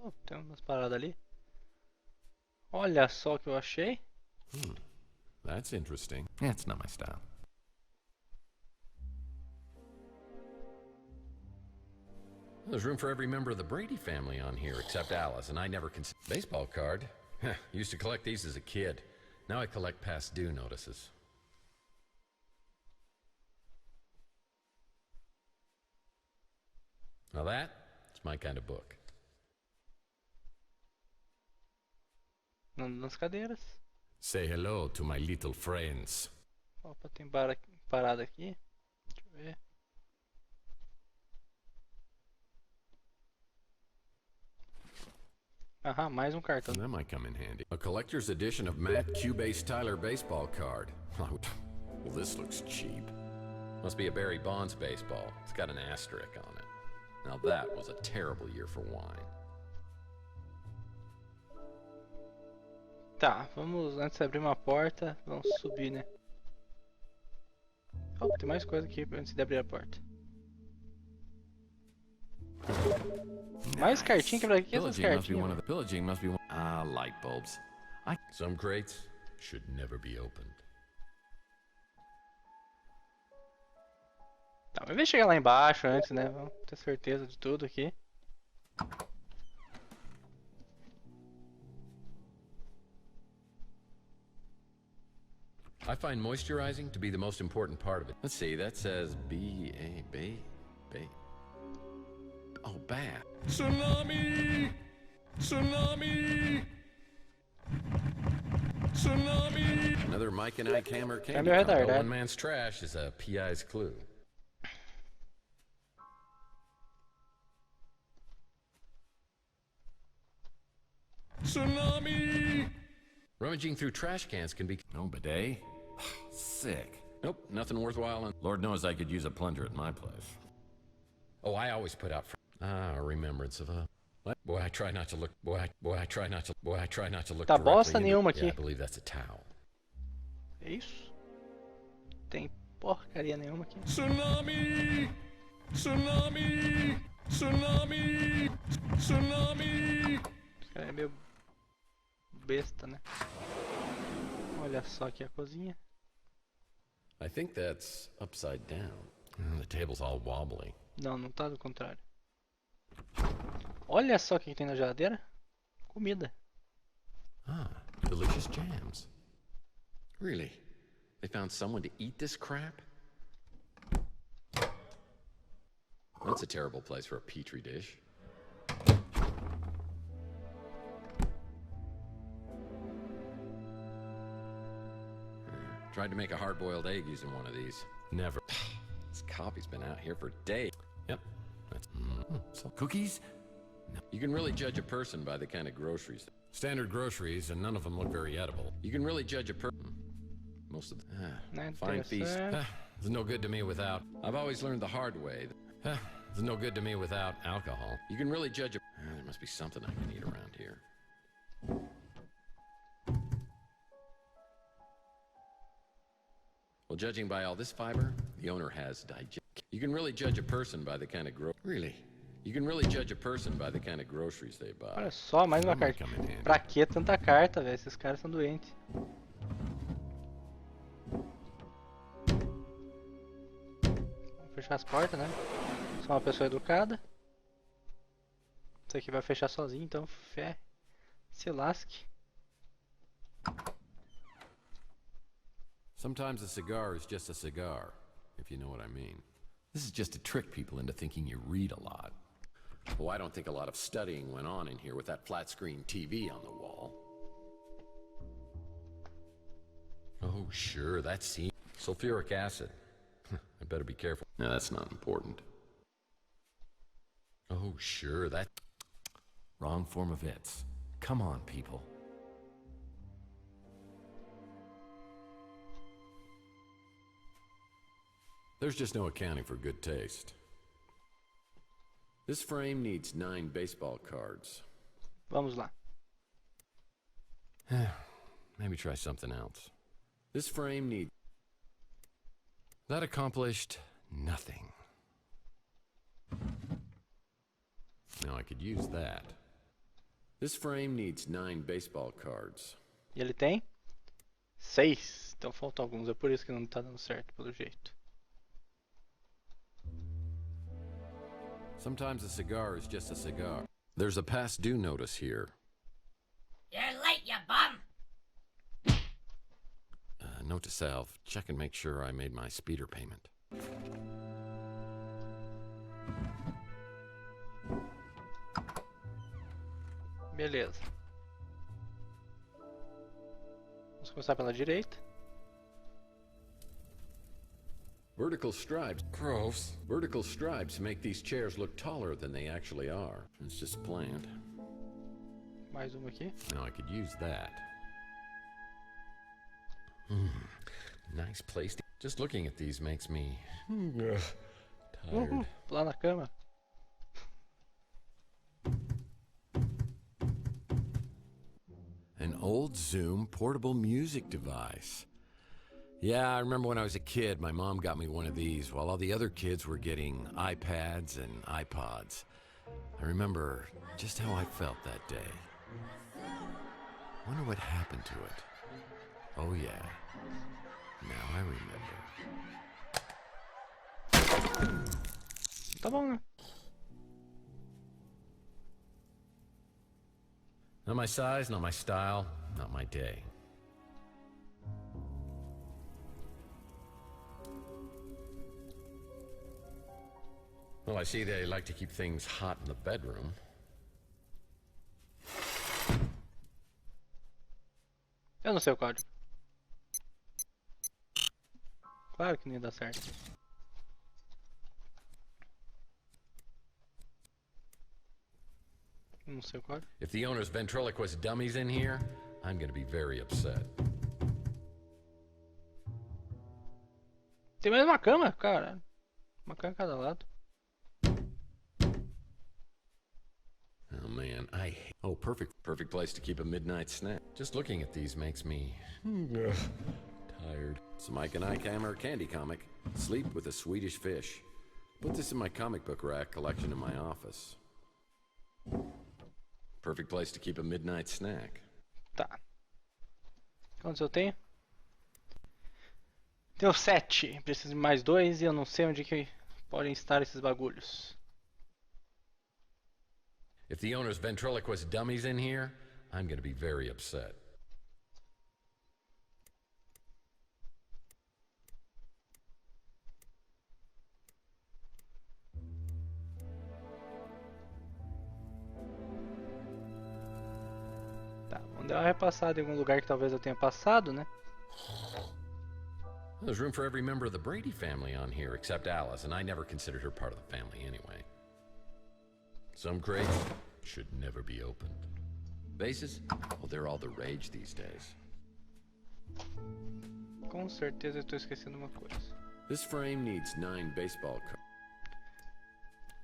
Oh, tem umas paradas ali. Olha só o que eu achei. That's interesting. That's not my style. There's room for every member of the Brady family on here except Alice, and I never considered. Baseball card? Used to collect these as a kid. Now I collect past due notices. Now that's my kind of book. Nas cadeiras. Say hello to my little friends. Opa, tem parada aqui. Deixa eu ver. Aham, mais um cartão. That might come in handy. A collector's edition of Matt Cubase Tyler baseball card. Well, this looks cheap. Must be a Barry Bonds baseball. It's got an asterisk on it. Now that was a terrible year for wine. Tá, vamos, antes de abrir uma porta, vamos subir, né? Oh, tem mais coisa aqui antes de abrir a porta. Mais cartinha, que aqui essas cartinhas. Pillaging must be one. Ah, light bulbs. Some crates should never be opened. Tá, mas vamos chegar lá embaixo antes, né? Vamos ter certeza de tudo aqui. I find moisturizing to be the most important part of it. Let's see, that says B-A-B. Oh, bath. Tsunami! Tsunami! Tsunami! Another Mike and Ike Hammer candy combo. One man's trash is a PI's clue. Tsunami! Rummaging through trash cans can be... No bidet? Sick. Nope, nothing worthwhile. And Lord knows I could use a plunger at my place. Oh, I always put out... a remembrance of a What? Boy, I try not to look. Boy, I try not to look. Tá directly bosta into- nenhuma Yeah, I aqui. believe that's a towel. É isso? Tem porcaria nenhuma aqui. Tsunami! Tsunami! Tsunami! Tsunami! Esse cara é meio besta, né? Olha só aqui a cozinha. I think that's upside down. The table's all wobbly. Não, não tá, do contrário. Olha só o que tem na geladeira. Comida. Ah, delicious jams. Really? They found someone to eat this crap? That's a terrible place for a petri dish. Tried to make a hard-boiled egg using one of these. Never. This coffee's been out here for days. Yep. That's so cookies? No. You can really judge a person by the kind of groceries. Standard groceries, and none of them look very edible. You can really judge a person. Most of them. Fine feast. It's no good to me without. I've always learned the hard way. It's no good to me without alcohol. You can really judge a. There must be something I can eat around here. Well, judging by all this fiber, the owner has digest. You can really judge a person by the kind of Really? You can really judge a person by the kind of groceries they buy. Olha só, mais uma carta. Pra que tanta carta, velho? Esses caras são doentes. Vamos fechar as portas, né? Sou uma pessoa educada. Isso aqui vai fechar sozinho, então fé. Se lasque. Sometimes a cigar is just a cigar, if you know what I mean. This is just to trick people into thinking you read a lot. Oh, I don't think a lot of studying went on in here with that flat-screen TV on the wall. Oh, sure, that's sulfuric acid. I better be careful. No, that's not important. Oh, sure, that... Wrong form of its. Come on, people. There's just no accounting for good taste. This frame needs 9 baseball cards. Vamos lá. Maybe try something else. This frame needs... That accomplished nothing. Now I could use that. This frame needs 9 baseball cards. E ele tem 6. Então faltam alguns, é por isso que não tá dando certo, pelo jeito. Sometimes a cigar is just a cigar. There's a past due notice here. You're late, you bum! Note to self, check and make sure I made my speeder payment. Beleza. Vamos começar pela direita. Vertical stripes. Gross. Vertical stripes make these chairs look taller than they actually are. It's just planned. Mais uma aqui. Now I could use that. Nice place. Just looking at these makes me tired. Lá na cama. An old Zoom portable music device. Yeah, I remember when I was a kid, my mom got me one of these while all the other kids were getting iPads and iPods. I remember just how I felt that day. Wonder what happened to it. Oh yeah, now I remember. Tá bom, né? Not my size, not my style, not my day. Well, I see they like to keep things hot in the bedroom. Eu não sei o código. Claro que não ia dar certo. Não sei o código. If the owner's ventriloquist dummies in here, I'm gonna be very upset. Tem mais uma cama, cara. Uma cama em cada lado. Oh man, man. Oh, perfect place to keep a midnight snack. Just looking at these makes me tired. Some Mike and Ike Hammer candy comic. Sleep with a Swedish fish. Put this in my comic book rack collection in my office. Perfect place to keep a midnight snack. Tá. Quantos eu tenho? Tenho 7. Preciso de mais 2 e eu não sei onde que podem estar esses bagulhos. If the owner's ventriloquist dummies in here, I'm gonna be very upset. Tá, vamos dar uma repassada em algum lugar que talvez eu tenha passado, né? There's room for every member of the Brady family on here except Alice, and I never considered her part of the family anyway. Some crates should never be opened. Bases? Well, they're all the rage these days. Com certeza eu estou esquecendo uma coisa. This frame needs 9 baseball cards.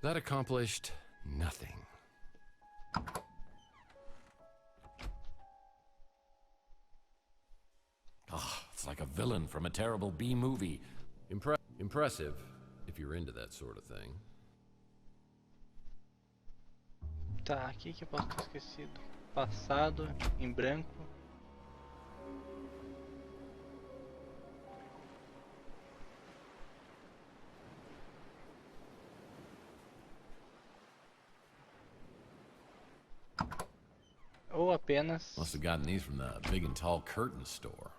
That accomplished nothing. Ah, it's like a villain from a terrible B movie. Impressive, if you're into that sort of thing. Tá, aqui que eu posso ter esquecido. Passado, em branco. Ou apenas... Must have gotten these from the big and tall curtain store.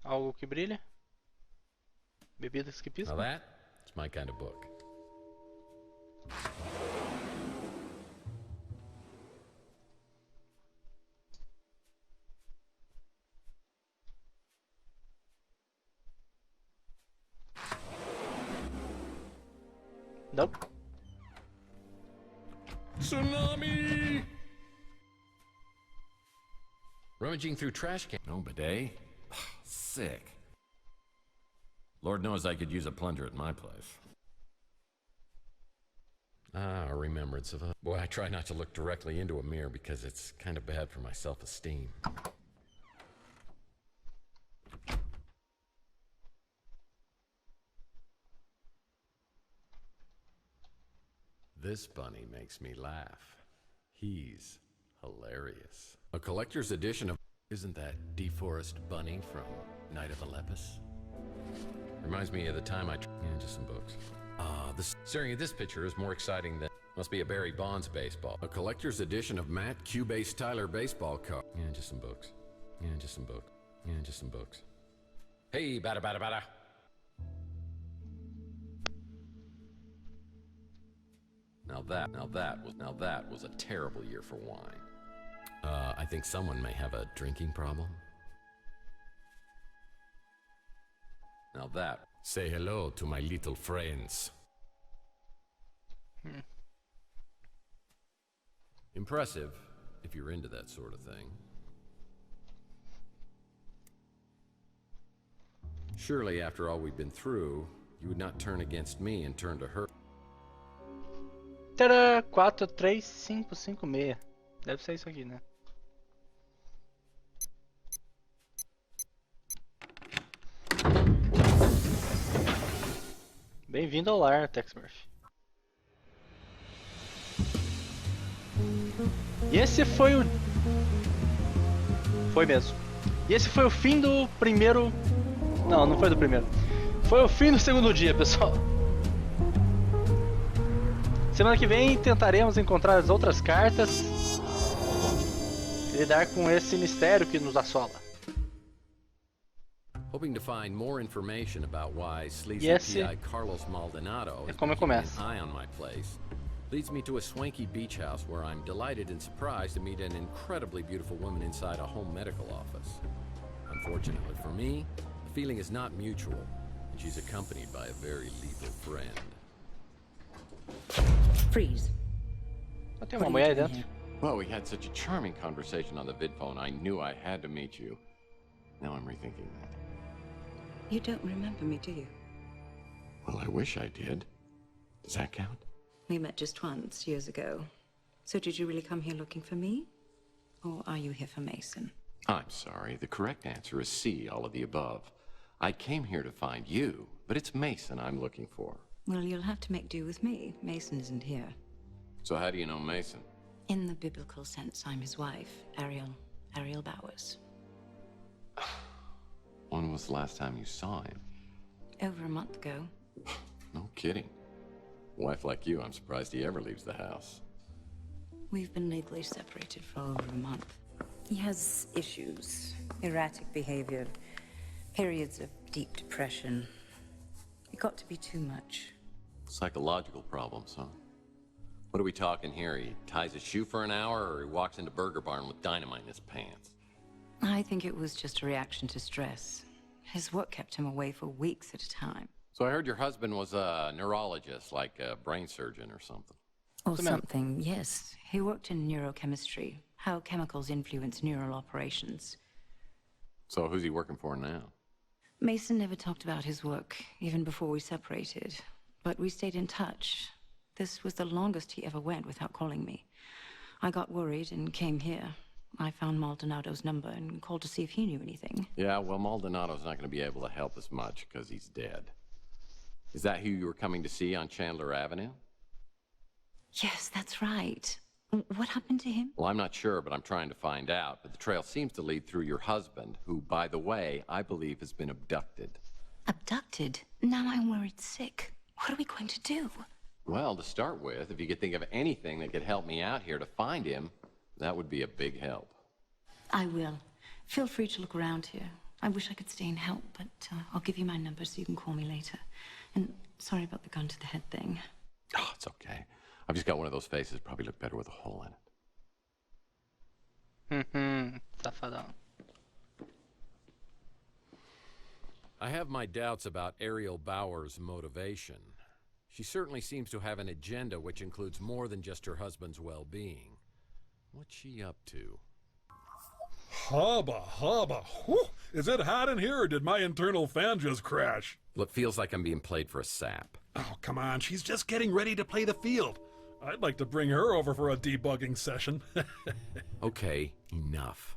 Algo que brilha? Bebidas que piscam? Now that's my kind of book. Nope. Tsunami! Rummaging through trash can. No bidet? Sick. Lord knows I could use a plunger at my place. Ah, a remembrance of a... Boy, I try not to look directly into a mirror because it's kind of bad for my self-esteem. This bunny makes me laugh. He's hilarious. A collector's edition of... Isn't that DeForest Bunny from Night of the Lepus? Reminds me of the time I... Yeah, just some books. Staring at this picture is more exciting than... Must be a Barry Bonds baseball. A collector's edition of Matt Cubase Tyler baseball card. Yeah, just some books. Yeah, just some books. Yeah, just some books. Hey, bada bada bada. Now that was a terrible year for wine. I think someone may have a drinking problem. Now that... Say hello to my little friends. Impressive, if you're into that sort of thing. Surely, after all we've been through, you would not turn against me and turn to her. Tadá! 43556. Deve ser isso aqui, né? Bem-vindo ao lar, Tex Murphy. E esse foi o... Foi mesmo. E esse foi o fim do primeiro... Não, não foi do primeiro. Foi o fim do segundo dia, pessoal. Semana que vem tentaremos encontrar as outras cartas e lidar com esse mistério que nos assola. Hoping to find more information about why sleazy PI Carlos Maldonado is keeping an eye on my place leads me to a swanky beach house where I'm delighted and surprised to meet an incredibly beautiful woman inside a home medical office. Unfortunately for me, the feeling is not mutual, and she's accompanied by a very lethal friend. Freeze. Tem uma mulher aí dentro. Well, we had such a charming conversation on the vid phone. I knew I had to meet you. Now I'm rethinking that. You don't remember me, do you? Well, I wish I did. Does that count? We met just once, years ago. So did you really come here looking for me? Or are you here for Mason? I'm sorry. The correct answer is C, all of the above. I came here to find you, but it's Mason I'm looking for. Well, you'll have to make do with me. Mason isn't here. So how do you know Mason? In the biblical sense, I'm his wife, Ariel Bowers. When was the last time you saw him? Over a month ago. No kidding. A wife like you, I'm surprised he ever leaves the house. We've been legally separated for over a month. He has issues, erratic behavior, periods of deep depression. It got to be too much. Psychological problems, huh? What are we talking here? He ties his shoe for an hour, or he walks into Burger Barn with dynamite in his pants? I think it was just a reaction to stress. His work kept him away for weeks at a time. So I heard your husband was a neurologist, like a brain surgeon or something. Or something, yes. He worked in neurochemistry, how chemicals influence neural operations. So who's he working for now? Mason never talked about his work, even before we separated. But we stayed in touch. This was the longest he ever went without calling me. I got worried and came here. I found Maldonado's number and called to see if he knew anything. Yeah, well, Maldonado's not going to be able to help us much because he's dead. Is that who you were coming to see on Chandler Avenue? Yes, that's right. What happened to him? Well, I'm not sure, but I'm trying to find out. But the trail seems to lead through your husband, who, by the way, I believe has been abducted. Abducted? Now I'm worried sick. What are we going to do? Well, to start with, if you could think of anything that could help me out here to find him, that would be a big help. I will. Feel free to look around here. I wish I could stay and help, but I'll give you my number so you can call me later. And sorry about the gun to the head thing. Oh, it's okay. I've just got one of those faces. Probably look better with a hole in it. Safadão. I have my doubts about Ariel Bauer's motivation. She certainly seems to have an agenda which includes more than just her husband's well-being. What's she up to? Hubba, hubba. Whew. Is it hot in here, or did my internal fan just crash? Well, it feels like I'm being played for a sap. Oh, come on. She's just getting ready to play the field. I'd like to bring her over for a debugging session. Okay, enough.